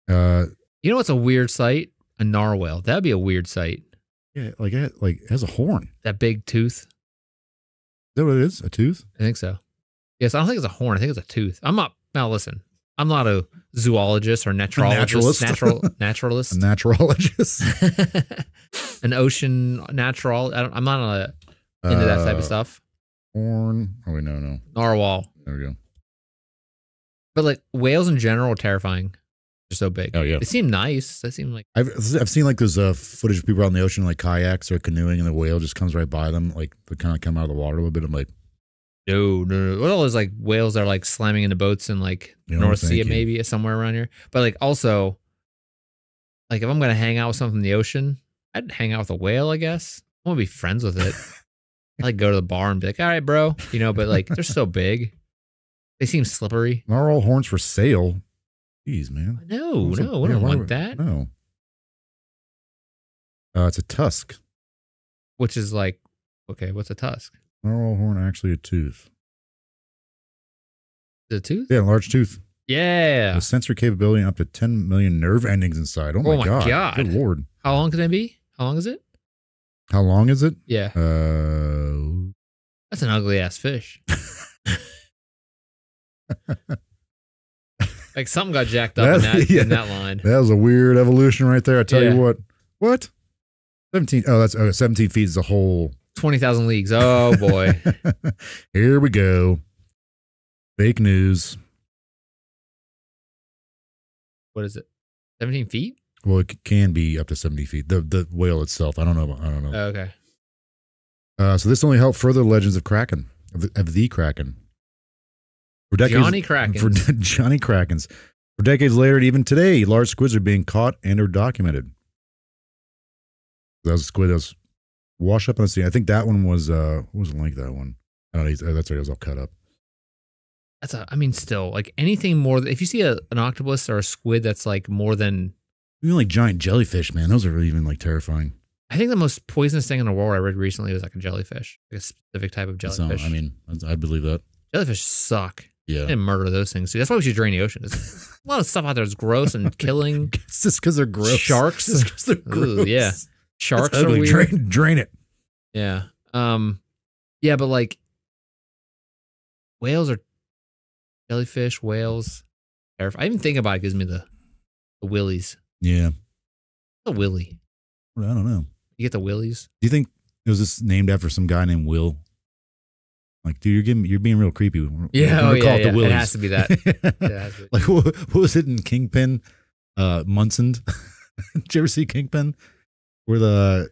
You know what's a weird sight? A narwhal. That'd be a weird sight. Yeah, it has a horn. That big tooth. Is that what it is? A tooth? I think so. Yes, I don't think it's a horn. I think it's a tooth. Listen. I'm not a zoologist or naturalist. Naturalist. A naturalist. An ocean natural. I'm not into that type of stuff. Horn. Oh, wait, no. Narwhal. There we go. But like whales in general are terrifying. They're so big. Oh, yeah. They seem nice. They seem like... I've seen like those footage of people out in the ocean like kayaks or canoeing and the whale just comes right by them. Like they kind of come out of the water a little bit. I'm like... No. What all those like whales are like slamming into boats in like North Sea maybe somewhere around here. But like also, like if I'm gonna hang out with something in the ocean, I'd hang out with a whale. I guess I want to be friends with it. I like go to the bar and be like, all right, bro, But like they're so big, they seem slippery. Narwhal horns for sale. Jeez, man. No, I don't want that. No. It's a tusk. Which is like, okay, what's a tusk? Narwhal horn, actually a tooth. Is it a tooth? Yeah, a large tooth. Yeah. With sensory capability and up to 10 million nerve endings inside. Oh my God. Good Lord. How long can it be? How long is it? How long is it? Yeah. That's an ugly ass fish. Like something got jacked up in that line. That was a weird evolution right there. I tell you what. What? 17. Oh, that's 17 feet is a whole 20,000 leagues. Oh boy. Here we go. Fake news. What is it? 17 feet? Well, it can be up to 70 feet. The whale itself. I don't know. Oh, okay. So this only helped further legends of Kraken, of the Kraken. For decades, Johnny Krakens. For Johnny Krakens. For decades later, and even today, large squids are being caught and are documented. That was a squid that was washed up on the sea. I think that one was, wasn't like that one. I don't know. That's right. It was all cut up. I mean, still, like anything more, if you see an octopus or a squid that's like more than. Even like giant jellyfish, man. Those are really even like terrifying. I think the most poisonous thing in the world I read recently was like a jellyfish, like a specific type of jellyfish. So, I mean, I believe that. Jellyfish suck. Yeah. And murder those things too. That's why we should drain the ocean. There's a lot of stuff out there that's gross and killing. It's just because they're gross. Sharks. Just because they're gross. Ooh, yeah. Sharks That's are ugly. weird. Drain it. Yeah. Yeah, but like whales are jellyfish, whales. I even think about it gives me the willies. Yeah. The willy. Well, I don't know. You get the willies? Do you think it was just named after some guy named Will? Like, dude, you're being real creepy. Yeah, We're call it the Willies. It has to be that. It has to be. Like, what was it in Kingpin? Munson. Did you ever see Kingpin? Where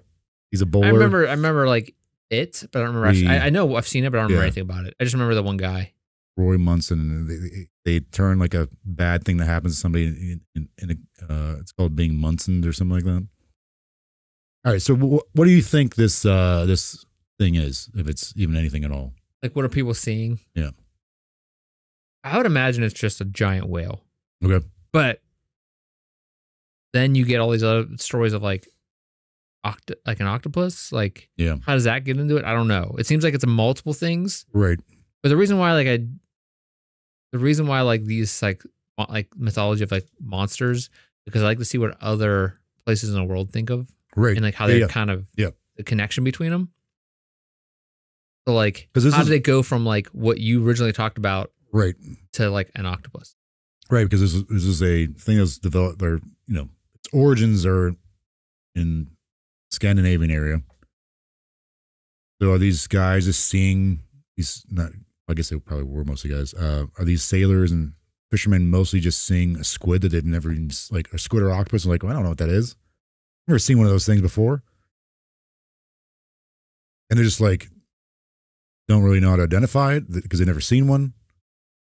he's a bowler. I remember like it, but I don't remember. Actually, I know I've seen it, but I don't remember anything about it. I just remember the one guy. Roy Munson, and they turn like a bad thing that happens to somebody in it's called being Munsoned or something like that. All right, so what do you think this thing is, if it's even anything at all? Like, what are people seeing? Yeah, I would imagine it's just a giant whale. Okay, but then you get all these other stories of like an octopus. Like, yeah, how does that get into it? I don't know. It seems like it's a multiple things, right? But the reason why these like mythology of like monsters, because I like to see what other places in the world think of, right? And like how they're kind of the connection between them. So like, how did it go from like what you originally talked about, right, to like an octopus, right? Because this is a thing that's developed, or its origins are in Scandinavian area. So are these guys just seeing these? Not, I guess they probably were mostly guys. Are these sailors and fishermen mostly just seeing a squid that they've never even, like a squid or octopus? And like, well, I don't know what that is. Never seen one of those things before. And they're just like, don't really know how to identify it because they've never seen one.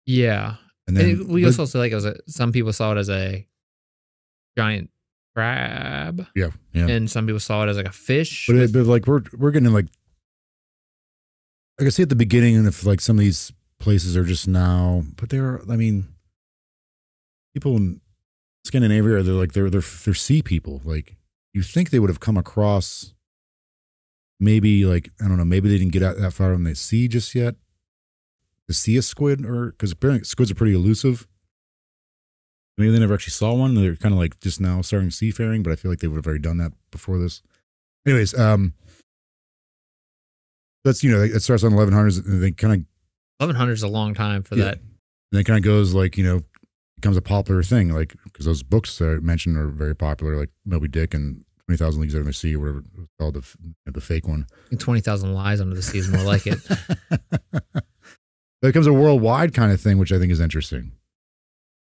Yeah. And then we also say like some people saw it as a giant crab. Yeah. Yeah. And some people saw it as like a fish. But like we're getting like I see at the beginning, and if like some of these places are just now, but I mean, people in Scandinavia they're sea people. Like, you think they would have come across, maybe like, I don't know, maybe they didn't get out that far on the sea just yet to see a squid, or because apparently squids are pretty elusive. Maybe they never actually saw one. They're kind of like just now starting seafaring, but I feel like they would have already done that before this. Anyways, that's, it starts on 1100s, and they kind of 1100 is a long time for that. And it kind of goes like, becomes a popular thing, like, because those books that I mentioned are very popular, like Moby Dick and 20,000 Leagues Under the Sea, or whatever it was called, the fake one. I think 20,000 Lies Under the Sea is more like it. It becomes a worldwide kind of thing, which I think is interesting.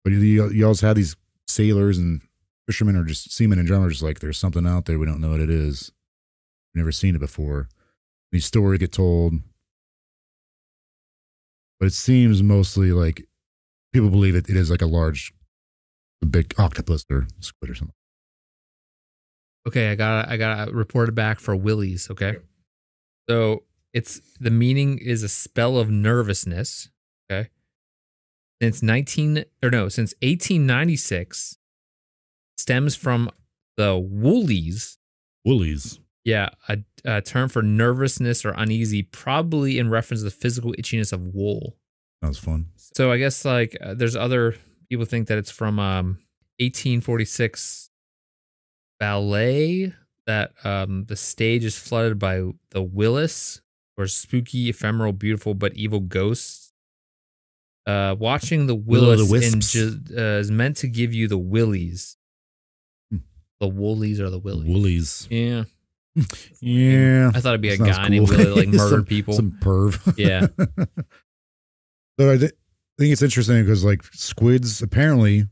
But you also have these sailors and fishermen, or just seamen in general, just like, there's something out there, we don't know what it is. We've never seen it before. These stories get told, but it seems mostly like people believe it is like a big octopus or squid or something. Okay, I got reported back for willies. Okay, so the meaning is a spell of nervousness. Okay, since 1896, stems from the woolies. Woolies. Yeah, a term for nervousness or uneasy, probably in reference to the physical itchiness of wool. That was fun. So I guess like there's other people think that it's from 1846 ballet, that the stage is flooded by the Willis, or spooky, ephemeral, beautiful but evil ghosts. Watching the Willis is meant to give you the willies. The woolies or the willies. Woolies. Yeah. Yeah. I thought it'd be a sounds guy named cool. Willie that like murdered people. Some perv. Yeah. So I think it's interesting because like squids, apparently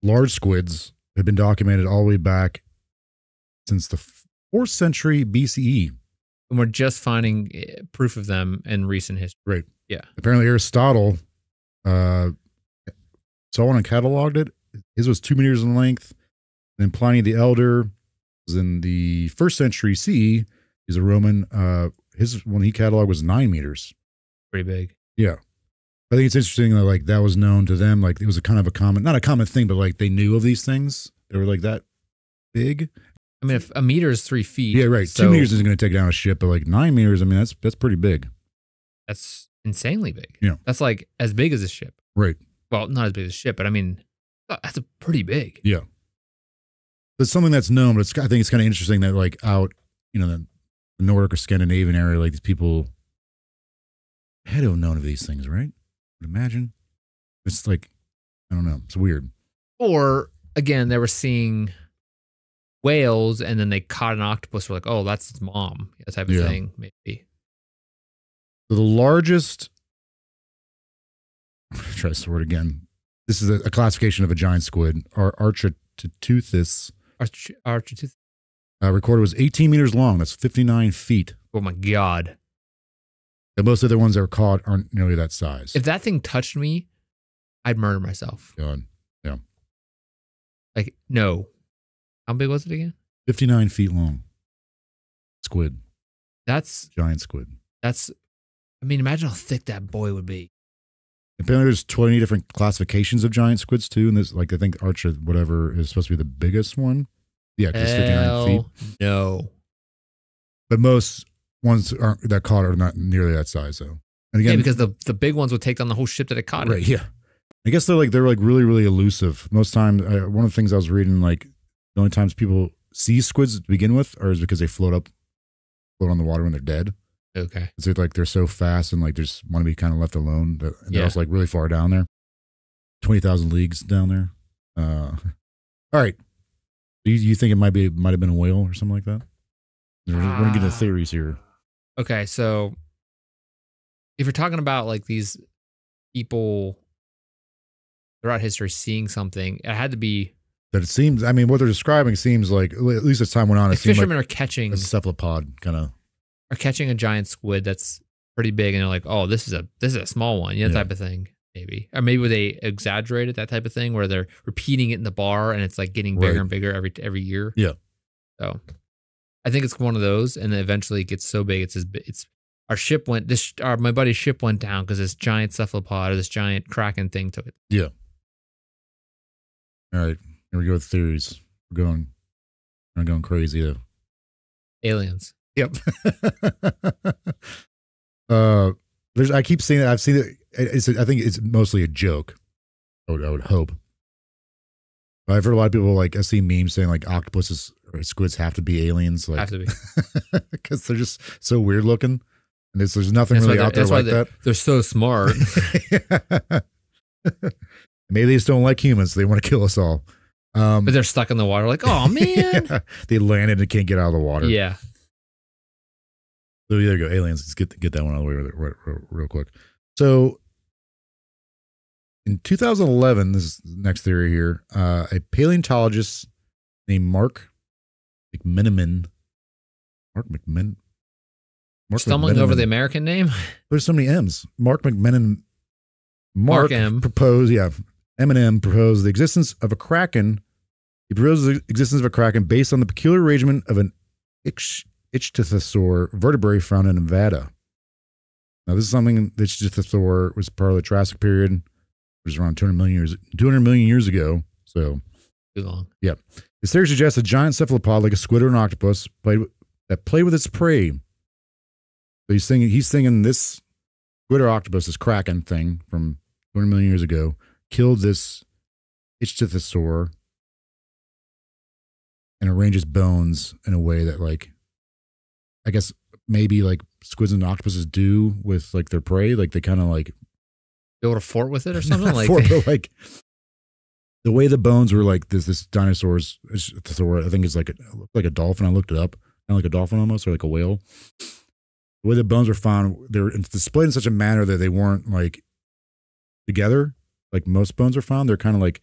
large squids have been documented all the way back since the 4th century BCE. And we're just finding proof of them in recent history. Right. Yeah. Apparently Aristotle saw one and cataloged it. His was 2 meters in length. And then Pliny the Elder was in the 1st century CE. He's a Roman. His one he cataloged was 9 meters. Pretty big. Yeah. I think it's interesting that like that was known to them. Like it was a kind of a common, not a common thing, but like they knew of these things. They were like that big. I mean, if a meter is 3 feet. Yeah, right. So 2 meters isn't going to take down a ship, but like 9 meters, I mean, that's pretty big. that's insanely big. Yeah. That's like as big as a ship. Right. Well, not as big as a ship, but I mean, that's a pretty big. Yeah. It's something that's known, but I think it's kind of interesting that like out, the Nordic or Scandinavian area, like these people had to have known of these things, right? Would imagine. It's like, I don't know. It's weird. Or again, they were seeing whales and then they caught an octopus. We're like, oh, that's its mom. That type of thing, maybe. So the largest, I'm going to try this word again. This is a classification of a giant squid. Architeuthis recorded was 18 meters long. That's 59 feet. Oh my God. And most of the ones that were caught aren't nearly that size. If that thing touched me, I'd murder myself. God. Yeah. Like, no. How big was it again? 59 feet long. Squid. That's giant squid. I mean, imagine how thick that boy would be. Apparently there's 20 different classifications of giant squids too. And there's like, I think Archer, whatever, is supposed to be the biggest one. Yeah, because 59 feet. No. But most ones that caught are not nearly that size though. And again, yeah, because the big ones would take down the whole ship that it caught. Right, yeah. I guess they're really, really elusive. Most times, one of the things I was reading, like the only times people see squids to begin with is because they float on the water when they're dead. Okay. It's like they're so fast and like they just want to be kind of left alone. And they're also like really far down there, 20,000 leagues down there. All right. You think it might have been a whale or something like that? We're going to get into theories here. Okay, so if you're talking about like these people throughout history seeing something, it had to be that it seems. I mean, what they're describing seems like, at least as time went on, it seemed fishermen like are catching a cephalopod kind of. Are catching a giant squid that's pretty big, and they're like, "Oh, this is a small one," type of thing, maybe, or maybe they exaggerated that type of thing where they're repeating it in the bar and it's like getting bigger and bigger every year. Yeah. So, I think it's one of those, and then eventually it gets so big it's our ship went my buddy's ship went down because this giant cephalopod or this giant kraken thing took it. Yeah. All right, here we go with theories. We're going crazy though. Aliens. Yep. I keep seeing it. I've seen it. I think it's mostly a joke. I would hope. But I've heard a lot of people I see memes saying like octopuses or squids have to be aliens. Like, have to be. Because they're just so weird looking. And there's nothing really out there like that. They're so smart. Maybe they just don't like humans. So they want to kill us all. But they're stuck in the water like, oh man. Yeah. They landed and can't get out of the water. Yeah. So there you go, aliens. Let's get that one out of the way real quick. So in 2011, this is the next theory here, a paleontologist named Mark McMenamin. Stumbling over the American name? There's so many M's. Mark McMenamin. Mark M. proposed, M&M proposed the existence of a kraken. He proposed the existence of a kraken based on the peculiar arrangement of an ichthyosaur vertebrae found in Nevada. Now, this is something the ichthyosaur was part of the Triassic period, which is around 200 million years ago. So, too long. Yeah. This theory suggests a giant cephalopod like a squid or an octopus played with its prey. So he's thinking this squid or octopus, this kraken thing from 200 million years ago, killed this ichthyosaur and arranges bones in a way that I guess maybe squids and octopuses do with their prey. They kind of build a fort with it or something the way the bones were this dinosaur's ichthyosaur, I think is like a dolphin. I looked it up. of like a dolphin almost, or like a whale. The way the bones were found, they're displayed in such a manner that they weren't like together, like most bones are found. They're kind of like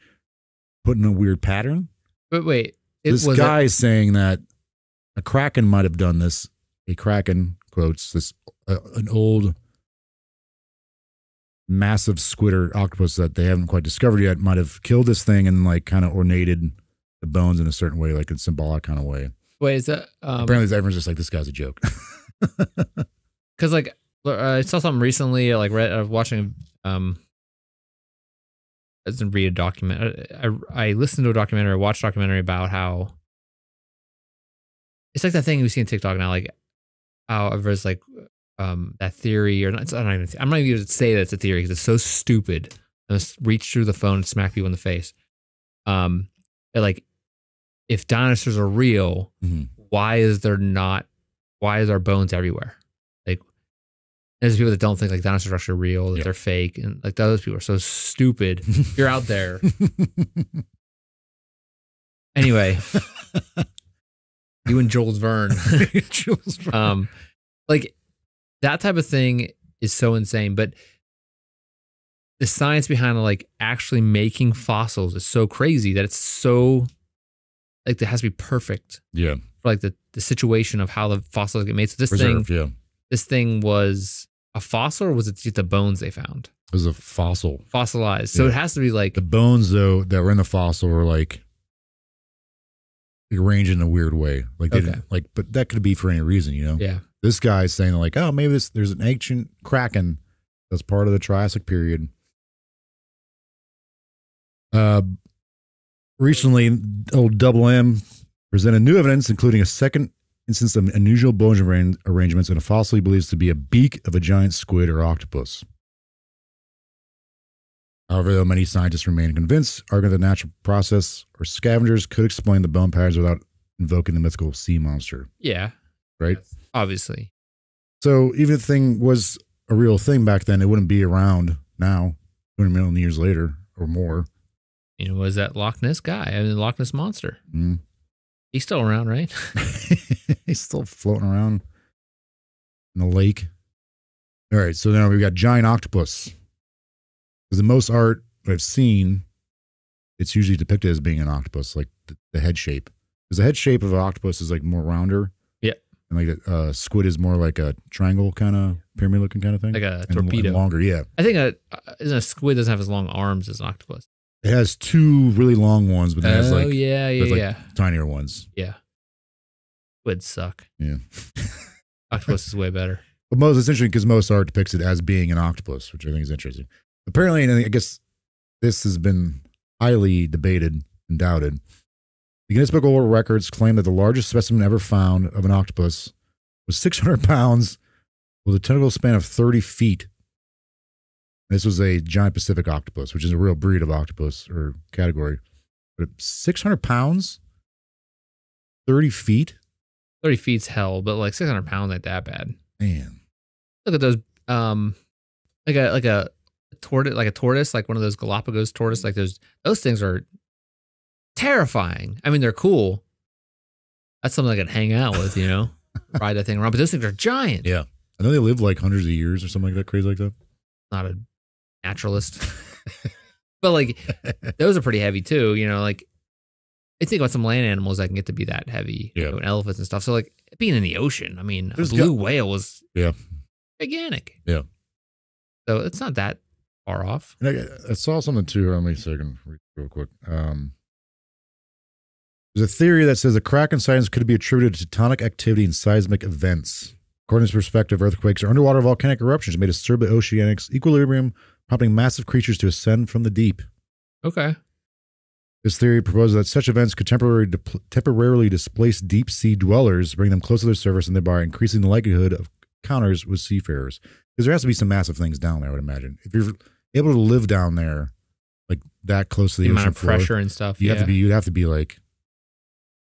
put in a weird pattern. But wait, This guy is saying that a kraken might have done this. A kraken, quotes, this an old massive squid or octopus that they haven't quite discovered yet might have killed this thing and like kind of ornated the bones in a certain way, like in symbolic kind of way. Wait, is that apparently everyone's just like, this guy's a joke. Because like I saw something recently, like I was watching I didn't read a document. I listened to a documentary, watched a documentary about how it's like that thing we see in TikTok now, like how there's like that theory, or not, I'm not even going to say that it's a theory because it's so stupid. I just reach through the phone and smack people in the face. That like if dinosaurs are real, why is our bones everywhere? Like there's people that don't think like dinosaurs are actually real, that they're fake, and like those people are so stupid. You're out there. Anyway, you and Jules Verne. Jules Verne. Like that type of thing is so insane, but the science behind like actually making fossils is so crazy that it's so like it has to be perfect. Yeah. For like the situation of how the fossils get made. So this thing was a fossil, or was it just the bones they found? It was a fossil. Fossilized. So it has to be like the bones though that were in the fossil were like arranged in a weird way. Like they didn't, like, but that could be for any reason, you know? Yeah. This guy's saying like, oh, maybe there's an ancient kraken that's part of the Triassic period. Recently, old Double M presented new evidence, including a second instance of unusual bone arrangements and a fossil he believes to be a beak of a giant squid or octopus. However, though many scientists remain convinced, arguing that the natural process or scavengers could explain the bone patterns without invoking the mythical sea monster. Yeah. Right? Yes, obviously. So even if the thing was a real thing back then, it wouldn't be around now, 200 million years later or more. You know, was that Loch Ness guy? I mean, the Loch Ness monster. He's still around, right? He's still floating around in the lake. All right, so now we've got giant octopus. Because in most art I've seen, it's usually depicted as being an octopus, like the head shape. Because the head shape of an octopus is like more rounder. Yeah. And like a squid is more like a triangle kind of pyramid looking kind of thing. Like a torpedo. And longer, yeah. I think a squid doesn't have as long arms as an octopus. It has two really long ones, but then it has like, tinier ones. Yeah. Squids suck. Yeah. Octopus is way better. But it's interesting because most art depicts it as being an octopus, which I think is interesting. Apparently, and I guess this has been highly debated and doubted. The Guinness Book of World Records claim that the largest specimen ever found of an octopus was 600 pounds with a tentacle span of 30 feet. This was a giant Pacific octopus, which is a real breed of octopus or category. But 600 pounds? 30 feet? 30 feet's hell, but like 600 pounds ain't that bad. Man. Look at those, like a tortoise, like one of those Galapagos tortoise, like those things are terrifying. I mean, they're cool. That's something I could hang out with, you know, ride that thing around. But those things are giant. Yeah. I know they live like hundreds of years or something like that, crazy like that. Not a naturalist. But like, those are pretty heavy too, you know, like I think about some land animals that can get to be that heavy, you know, elephants and stuff. So like being in the ocean, I mean, a blue whale was gigantic. Yeah. So it's not that far off. And I saw something too. Let me see if I can read real quick. There's a theory that says the Kraken sightings could be attributed to tectonic activity and seismic events. According to this perspective, earthquakes or underwater volcanic eruptions may disturb the oceanic equilibrium, prompting massive creatures to ascend from the deep. Okay. This theory proposes that such events could temporarily displace deep sea dwellers, bring them closer to the surface, and thereby increasing the likelihood of encounters with seafarers. Because there has to be some massive things down there, I would imagine. If you're able to live down there, like that close to the ocean amount of floor, pressure and stuff, you'd have to be like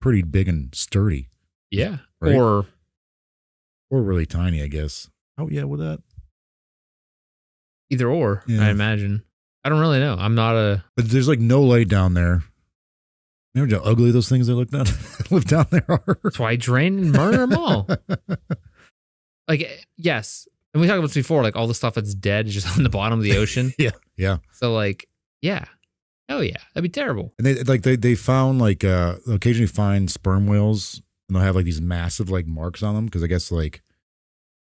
pretty big and sturdy. Yeah. Right? Or really tiny, I guess. Oh yeah, with that. Either or, I imagine. I don't really know. I'm not a. But there's like no light down there. Remember how ugly those things that live down there are? That's why I drain and murder them all. Like, yes. And we talked about this before, like all the stuff that's dead is just on the bottom of the ocean. Yeah. So like, yeah. Oh yeah. That'd be terrible. And they found like they'll occasionally find sperm whales and they'll have like these massive like marks on them because I guess like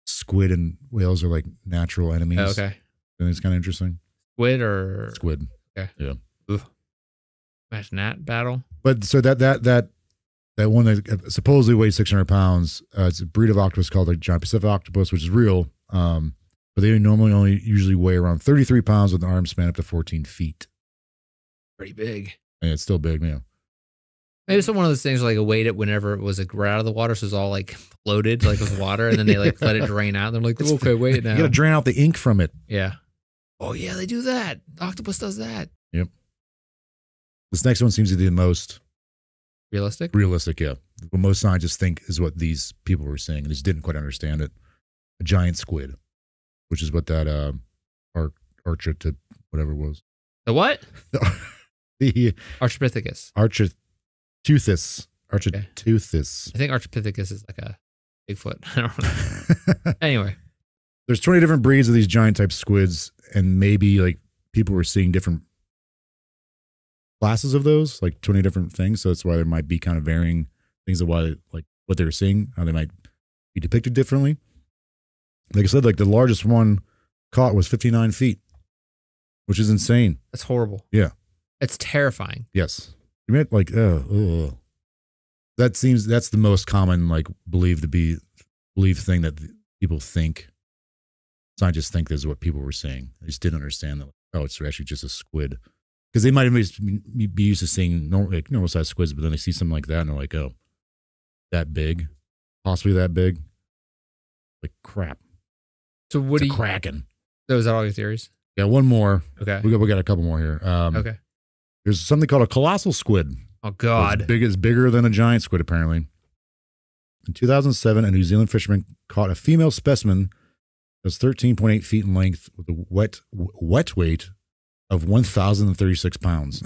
squid and whales are like natural enemies. Oh, okay. And it's kind of interesting. Squid or Squid. Okay. Yeah. Ugh. Imagine that battle. But so that one that supposedly weighs 600 pounds, it's a breed of octopus called like giant Pacific octopus, which is real. But they normally only usually weigh around 33 pounds with an arm span up to 14 feet. Pretty big. And it's still big, yeah. Maybe it's one of those things where, like, weighed it whenever it was like right out of the water, so it's all like floated like with water, and then they like let it drain out. And they're like, okay, wait it now. You gotta drain out the ink from it. Yeah. Oh yeah, they do that. Octopus does that. Yep. This next one seems to be the most realistic. Realistic, yeah. What most scientists think is what these people were saying, and just didn't quite understand it. A giant squid, which is what that architect, whatever it was. The what? The Archipithecus. Architeuthis. Okay. I think Archipithecus is like a Bigfoot. I don't know. Anyway. There's 20 different breeds of these giant type squids, and maybe like people were seeing different classes of those, like 20 different things. So that's why there might be kind of varying things of why, like what they were seeing, how they might be depicted differently. Like I said, like the largest one caught was 59 feet, which is insane. That's horrible. Yeah. It's terrifying. Yes. You meant like, that's the most common, like believed thing that people think. Scientists think this is what people were saying. They just didn't understand that. Oh, it's actually just a squid. Because they might be used to seeing normal sized squids, but then they see something like that and they're like, oh, that big, possibly that big. Like crap. So what do you Kraken? So is that all your theories? Yeah, one more. Okay. We got a couple more here. Okay. There's something called a colossal squid. Oh God. It's bigger than a giant squid, apparently. In 2007, a New Zealand fisherman caught a female specimen that was 13.8 feet in length with a wet weight of 1,036 pounds.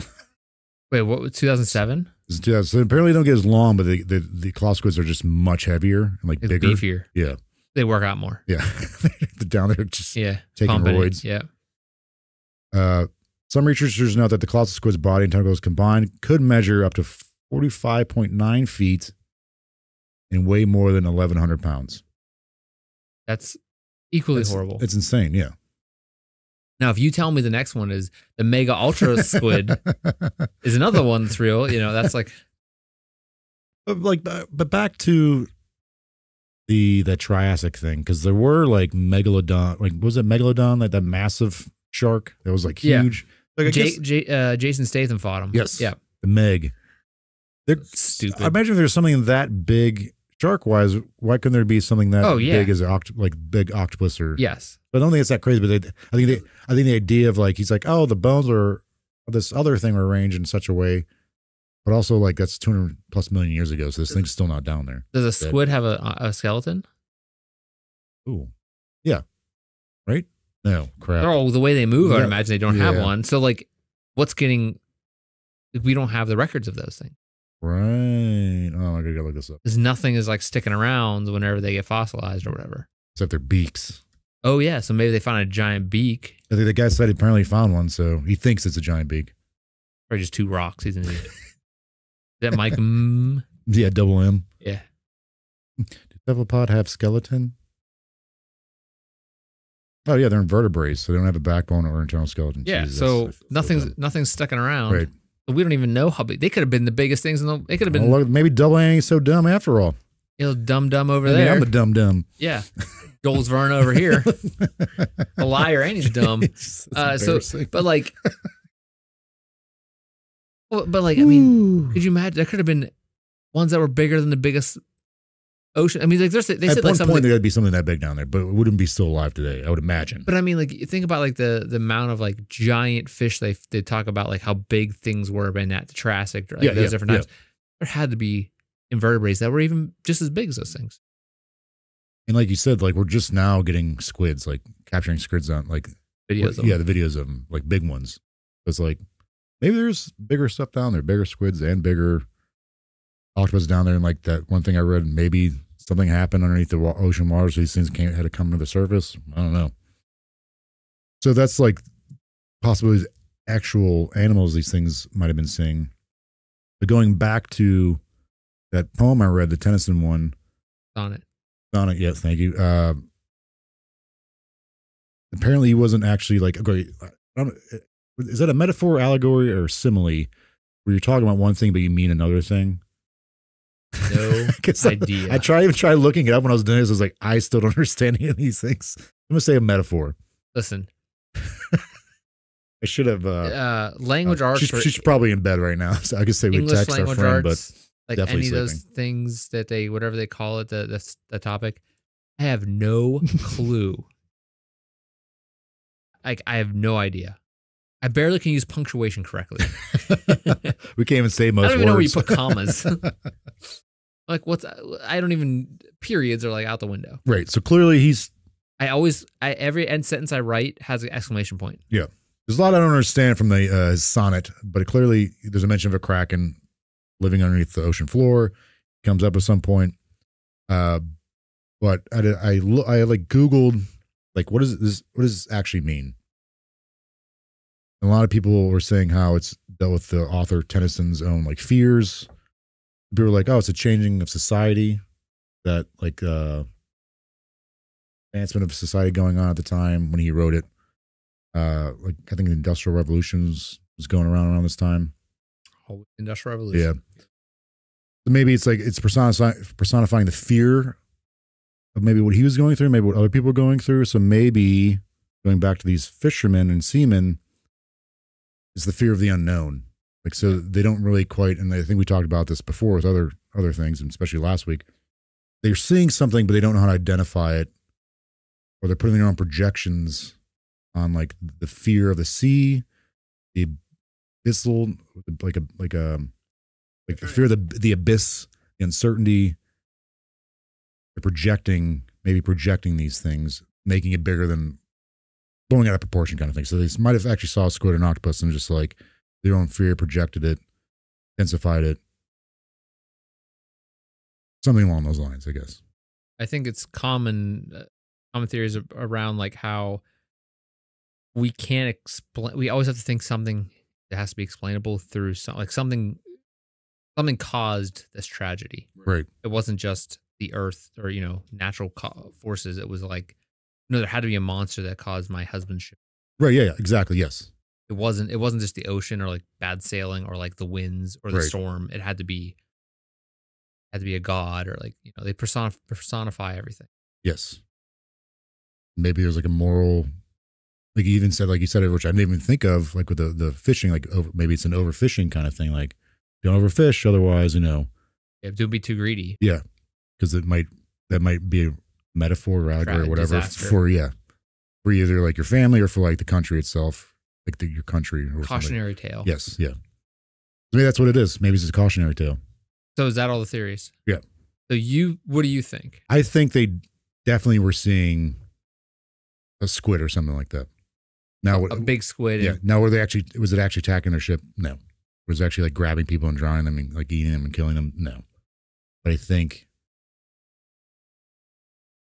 Wait, what? 2007? So apparently they don't get as long, but the colossal squids are just much heavier and like It's bigger. beefier. Yeah. They work out more. Yeah. They're down there just taking pumping roids. it. Yeah. Some researchers note that the colossal squid's body and tentacles combined could measure up to 45.9 feet and weigh more than 1,100 pounds. That's equally horrible. It's insane, yeah. Now, if you tell me the next one is the mega ultra squid is another one that's real, that's like. But back to the Triassic thing, because there were like megalodon, like was it megalodon, like that massive shark that was like huge? Yeah. Like Jason Statham fought him. Yes. Yeah. The Meg. They're stupid. I imagine if there's something that big shark wise, why couldn't there be something that big as big octopus or yes? But I don't think it's that crazy. But I think the idea of like he's like, oh, the bones are this other thing are arranged in such a way, but also like that's 200 plus million years ago, so this thing's still not down there. Does a squid have a skeleton? Ooh, yeah, right. No, crap. Oh, the way they move, I would imagine they don't have one. So, like, we don't have the records of those things. Right. Oh, I gotta look this up. Because nothing is like sticking around whenever they get fossilized or whatever. Except their beaks. Oh, yeah. So maybe they found a giant beak. I think the guy said he apparently found one, so he thinks it's a giant beak. Or just two rocks. He's an idiot. Is that Mike? Yeah, double M. Yeah. Do cephalopod have skeleton? Oh yeah, they're invertebrates, so they don't have a backbone or internal skeleton. Yeah, Jesus, so nothing's sticking around. Right. We don't even know how big they could have been. The biggest things they could have been. Well, maybe double ain't so dumb after all. Dumb over there. I'm a dumb. Yeah, Joel's Vern over here, a liar, and he's dumb. But like, I mean, could you imagine? There could have been ones that were bigger than the biggest ocean. I mean, like they said like something. At one point there'd be something that big down there, but it wouldn't be still alive today, I would imagine. But I mean, like, you think about like the amount of like giant fish they talk about, like how big things were in that Triassic, like those different times. There had to be invertebrates that were even just as big as those things. And like you said, like we're just now getting squids, like capturing squids on like videos. The videos of them, like big ones. So it's like maybe there's bigger stuff down there, bigger squids and bigger octopus down there. And like that one thing I read, maybe something happened underneath the ocean waters. So these things had to come to the surface. I don't know. So that's like possibly actual animals these things might have been seeing. But going back to that poem I read, the Tennyson one. Sonnet. Sonnet, yes, thank you. Apparently he wasn't actually like, okay, is that a metaphor, allegory, or simile where you're talking about one thing but you mean another thing? No idea. I tried looking it up when I was doing this. I was like, I still don't understand any of these things. I'm gonna say a metaphor. Listen, I should have. Language arts. She's probably in bed right now, so I could say we English text our language friend, arts, but like definitely any of those sleeping. things that they, whatever they call it, the topic. I have no clue. Like, I have no idea. I barely can use punctuation correctly. We can't even say most I don't even know where you words. put commas. Like, I don't even, periods are like out the window. Right. So clearly he's. Every end sentence I write has an exclamation point. Yeah. There's a lot I don't understand from the sonnet, but clearly there's a mention of a kraken living underneath the ocean floor. Comes up at some point. But I like Googled, like, what does this actually mean? And a lot of people were saying how it's dealt with the author Tennyson's own like fears. People were like, oh, it's a changing of society, that like advancement of society going on at the time when he wrote it. Like I think the Industrial Revolution was going around this time. Oh, Industrial Revolution. Yeah. So maybe it's like it's personifying the fear of maybe what he was going through, maybe what other people were going through. So maybe going back to these fishermen and seamen, is the fear of the unknown. Like, so they don't really quite, and I think we talked about this before with other things, and especially last week. They're seeing something, but they don't know how to identify it, or they're putting their own projections on like the fear of the sea, the abyssal, like the fear of the abyss, the uncertainty. They're maybe projecting these things, making it bigger than, blowing out of proportion kind of thing. So they might have actually saw a squid or an octopus and just like their own fear projected it, intensified it. Something along those lines, I guess. I think it's common theories around like how we can't explain. We always have to think something that has to be explainable through something caused this tragedy. Right. It wasn't just the earth or natural forces. It was like, there had to be a monster that caused my husband's ship. Right. Yeah. Exactly. Yes. It wasn't just the ocean or like bad sailing or like the winds or the storm. It had to be a god, or like, they personify everything. Yes. Maybe there's like a moral, like you even said, like you said it, which I didn't even think of, like with the fishing, like maybe it's an overfishing kind of thing. Like don't overfish, otherwise, Yeah, don't be too greedy. Yeah. Because that might be a metaphor or allegory or whatever disaster. for either like your family or for like the country itself, like your country or Cautionary something. tale. Yes, yeah. Maybe that's what it is. Maybe it's a cautionary tale. So is that all the theories? Yeah. So what do you think? I think they definitely were seeing a squid or something like that. Now A big squid. Yeah. Now was it actually attacking their ship? No. Was it actually like grabbing people and drowning them and like eating them and killing them? No. But I think.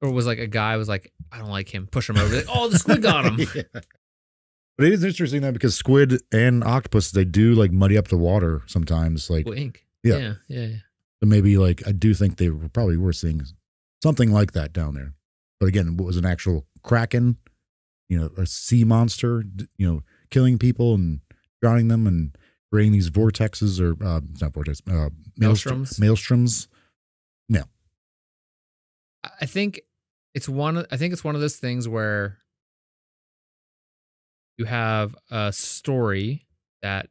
Or was like a guy was like, I don't like him. Push him over. Like, oh, the squid got him. Yeah. But it is interesting though, because squid and octopus, they do like muddy up the water sometimes. Like Wink. Yeah. Yeah. So maybe like I do think they probably were seeing something like that down there. But again, what was an actual kraken, a sea monster, killing people and drowning them and creating these vortexes or not vortex, Maelstroms. Maelstroms. No. I think it's one of those things where you have a story that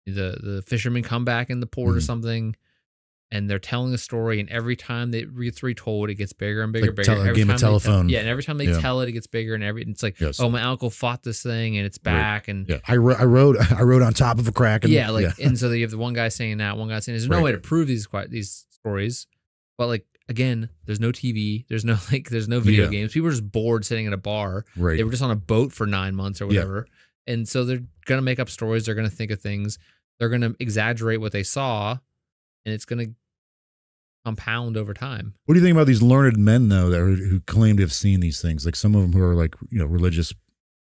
the fishermen come back in the port or something, and they're telling a story, and every time it gets retold, it gets bigger and bigger, like bigger. A game of telephone. And every time they tell it, it gets bigger, and it's like, yes. Oh, my uncle fought this thing, and it's back, and yeah, I rode on top of a kraken. Yeah, and so you have the one guy saying that, one guy saying there's no way to prove these stories, but like again, there's no TV, there's no video games. People are just bored sitting in a bar. Right. They were just on a boat for 9 months or whatever. And so they're gonna make up stories. They're gonna think of things. They're gonna exaggerate what they saw, and it's gonna compound over time. What do you think about these learned men though who claim to have seen these things? Like some of them who are like religious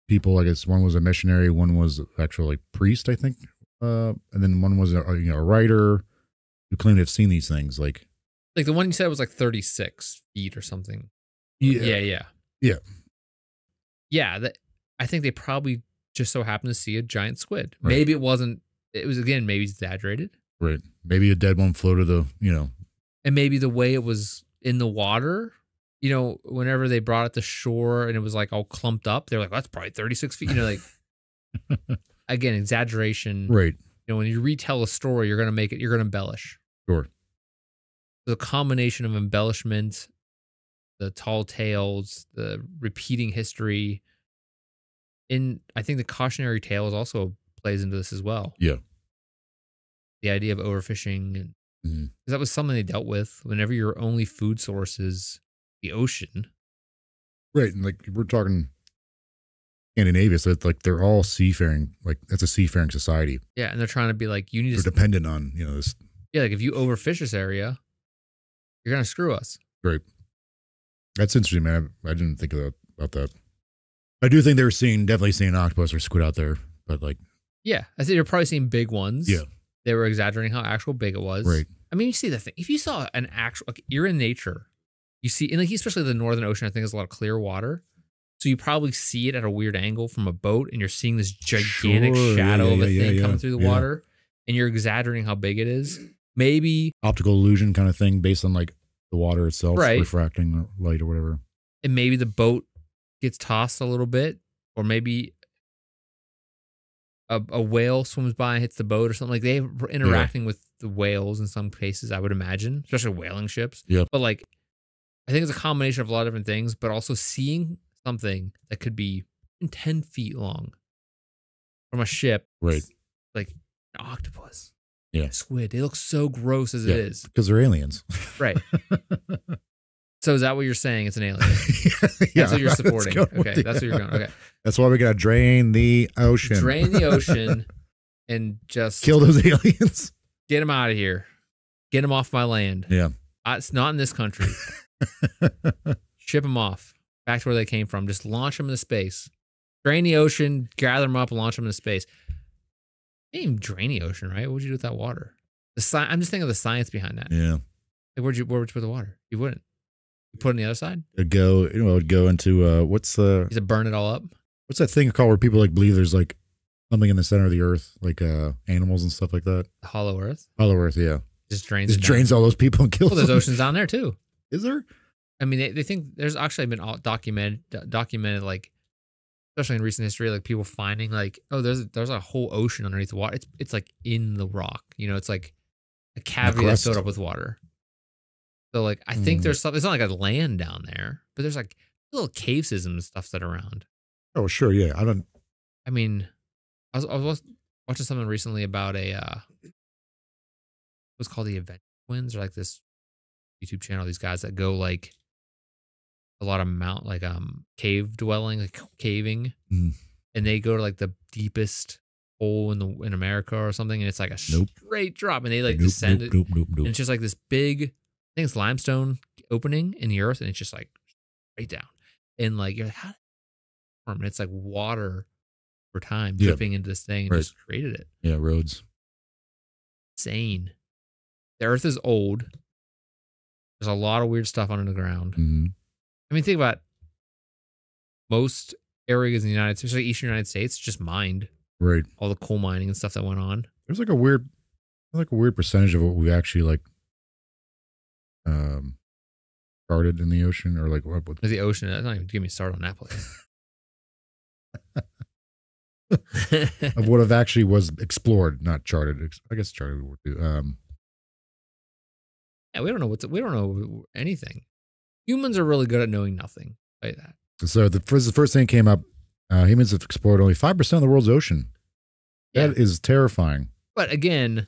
people. I guess one was a missionary, one was actually like priest, I think, and then one was a writer who claimed to have seen these things. Like the one you said was like 36 feet or something. Yeah. I think they probably just so happened to see a giant squid. Right. Maybe it wasn't. It was again maybe exaggerated. Right. Maybe a dead one floated and maybe the way it was in the water. Whenever they brought it to shore and it was like all clumped up, they're like, well, that's probably 36 feet. Like again, exaggeration. Right. When you retell a story, you're gonna embellish. Sure. The combination of embellishment, the tall tales, the repeating history. I think the cautionary tales also plays into this as well. Yeah. The idea of overfishing, and that was something they dealt with whenever your only food source is the ocean. Right. And like we're talking Scandinavia, so it's like they're all seafaring, like that's a seafaring society. Yeah, and they're trying to be like, you need they're dependent on, this. Yeah, like if you overfish this area, you're gonna screw us. Right. That's interesting, man. I didn't think about that. I do think they were definitely seeing an octopus or squid out there, but like. Yeah, I think you're probably seeing big ones. Yeah. They were exaggerating how actual big it was. Right. I mean, you see the thing. If you saw an actual, like, you're in nature, you see, and like especially the Northern Ocean, I think there's a lot of clear water. So you probably see it at a weird angle from a boat, and you're seeing this gigantic shadow of a thing coming through the water, and you're exaggerating how big it is. Maybe optical illusion kind of thing based on like the water itself refracting light or whatever. And maybe the boat gets tossed a little bit, or maybe a whale swims by and hits the boat or something. Like they're interacting with the whales in some cases, I would imagine, especially whaling ships. Yeah. But like, I think it's a combination of a lot of different things, but also seeing something that could be 10 feet long from a ship. Right. Like an octopus. Yeah. Squid. They look so gross as it is. Because they're aliens. Right. So is that what you're saying? It's an alien. That's what you're supporting. Okay. That's what you're going. Okay. That's why we got to drain the ocean. Drain the ocean and just kill those aliens. Get them out of here. Get them off my land. Yeah. It's not in this country. Ship them off back to where they came from. Just launch them into space. Drain the ocean, gather them up, and launch them into space. You didn't even drain the ocean, right? What would you do with that water? I'm just thinking of the science behind that. Yeah. Like, where would you put the water? You wouldn't. You put it on the other side? It'd go into what's the? Does it burn it all up? What's that thing called where people like believe there's like something in the center of the earth, like animals and stuff like that? Hollow Earth. Hollow Earth, yeah. Just drains all those people and kills. Well, there's oceans down there too. Is there? I mean, they think there's actually been documented like, especially in recent history, like people finding like, oh, there's a whole ocean underneath the water. It's like in the rock, it's like a cavity that's filled up with water. So like, I think there's something. It's not like a land down there, but there's like little cave systems and stuff that are around. Oh sure, yeah. I mean, I was watching something recently about what's called the Adventure Twins, or like this YouTube channel. These guys that go like a lot of cave dwelling, like caving, and they go to like the deepest hole in America or something, and it's like a straight drop, and they like descend it, and it's just like this big, I think it's limestone opening in the earth, and it's just like right down, and like you're like, how? And it's like water over time dripping into this thing, and just created it. Yeah, roads. Insane. The earth is old. There's a lot of weird stuff under the ground. I mean, think about most areas in the United States, especially Eastern United States, just mined. Right. All the coal mining and stuff that went on. There's like a weird percentage of what we actually like charted in the ocean, or like what? The ocean. That's not even give me a start on that place. Of what have actually was explored, not charted. I guess charted would do. Yeah, we don't know anything. Humans are really good at knowing nothing. I'll tell you that. So the first thing that came up, humans have explored only 5% of the world's ocean. That is terrifying. But again,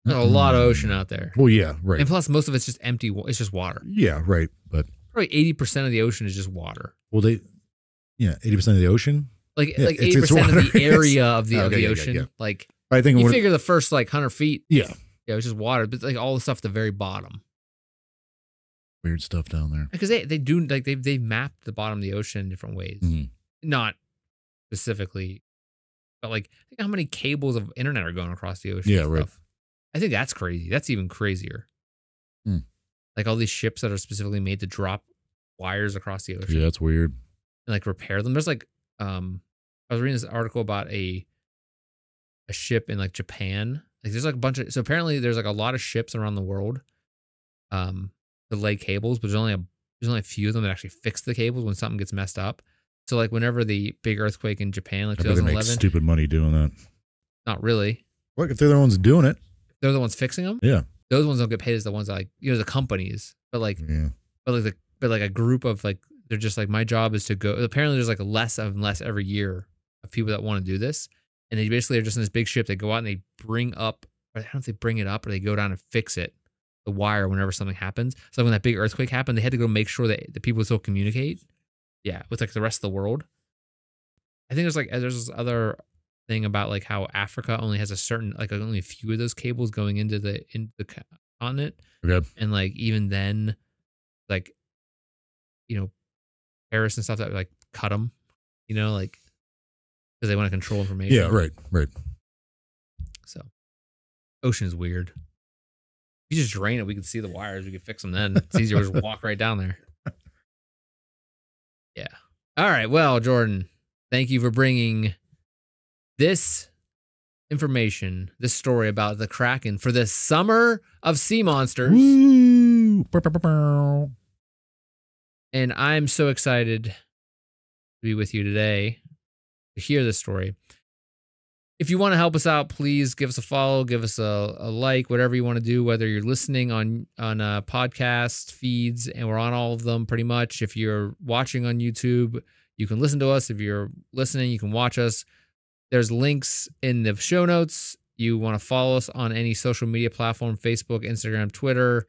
there's a lot of ocean out there. Well, yeah, right. And plus, most of it's just empty. It's just water. Yeah, right. But probably 80% of the ocean is just water. Well, 80% of the ocean. like Yeah, like it's 8% of water. the area of the Okay, yeah, ocean. yeah. Like I think you figure the first like 100 feet, yeah, yeah, it's just water, but like all the stuff at the very bottom. weird stuff down there. Because they do like they've mapped the bottom of the ocean in different ways. Mhm. Not specifically, but like think how many cables of internet are going across the ocean. Yeah, and right. stuff. I think that's crazy. That's even crazier. Hmm. Like all these ships that are specifically made to drop wires across the ocean Yeah, that's weird. and like repair them. There's like I was reading this article about a ship in like Japan. Like there's like a bunch of, so apparently there's like a lot of ships around the world to lay cables, but there's only a few of them that actually fix the cables when something gets messed up. So like whenever the big earthquake in Japan, like I bet they make 2011, stupid money doing that. not really. What if they're the ones doing it? They're the ones fixing them. Yeah. Those ones don't get paid as the ones that like, you know, the companies, but like, Yeah. but like a group of like, they're just like, my job is to go. Apparently there's like less and less every year of people that want to do this. And they basically are just in this big ship. They go out and they bring up, or I don't know if they bring it up or they go down and fix it, the wire, whenever something happens. So like when that big earthquake happened, they had to go make sure that the people still communicate. Yeah. With like the rest of the world. I think there's this other thing about like how Africa only has a certain, like only a few of those cables going into the continent. Okay. And like even then, like, you know, terrorists and stuff that like cut them, you know, like because they want to control information. Yeah, right, right. So, ocean is weird. If you just drain it, we could see the wires. We could fix them then. It's easier to just walk right down there. Yeah. All right. Well, Jordan, thank you for bringing this information, this story about the Kraken for the summer of sea monsters. Woo! And I'm so excited to be with you today to hear this story. If you want to help us out, please give us a follow, give us a like, whatever you want to do, whether you're listening on podcast feeds, and we're on all of them pretty much. If you're watching on YouTube, you can listen to us. If you're listening, you can watch us. There's links in the show notes. You want to follow us on any social media platform, Facebook, Instagram, Twitter.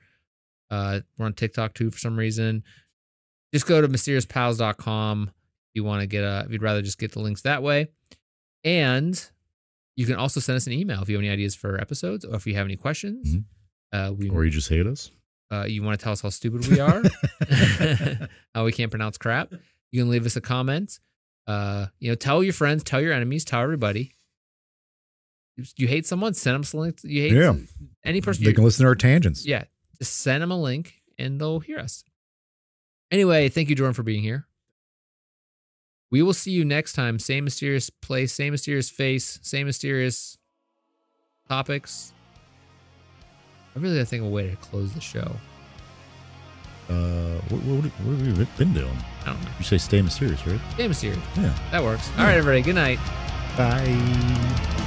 We're on TikTok too for some reason. Just go to mysteriouspals.com. You want to if you'd rather just get the links that way. And you can also send us an email if you have any ideas for episodes or if you have any questions. Mm-hmm. Or you just hate us. You want to tell us how stupid we are, how we can't pronounce crap. You can leave us a comment. Tell your friends, tell your enemies, tell everybody. You hate someone, send them some links. You hate any person. They can listen to our tangents. Yeah. Just send them a link and they'll hear us. Anyway, thank you, Jordan, for being here. We will see you next time. Same mysterious place, same mysterious face, same mysterious topics. I really think of a way to close the show. What have we been doing? I don't know. You say stay mysterious, right? Stay mysterious. Yeah. That works. All right, everybody. Good night. Bye.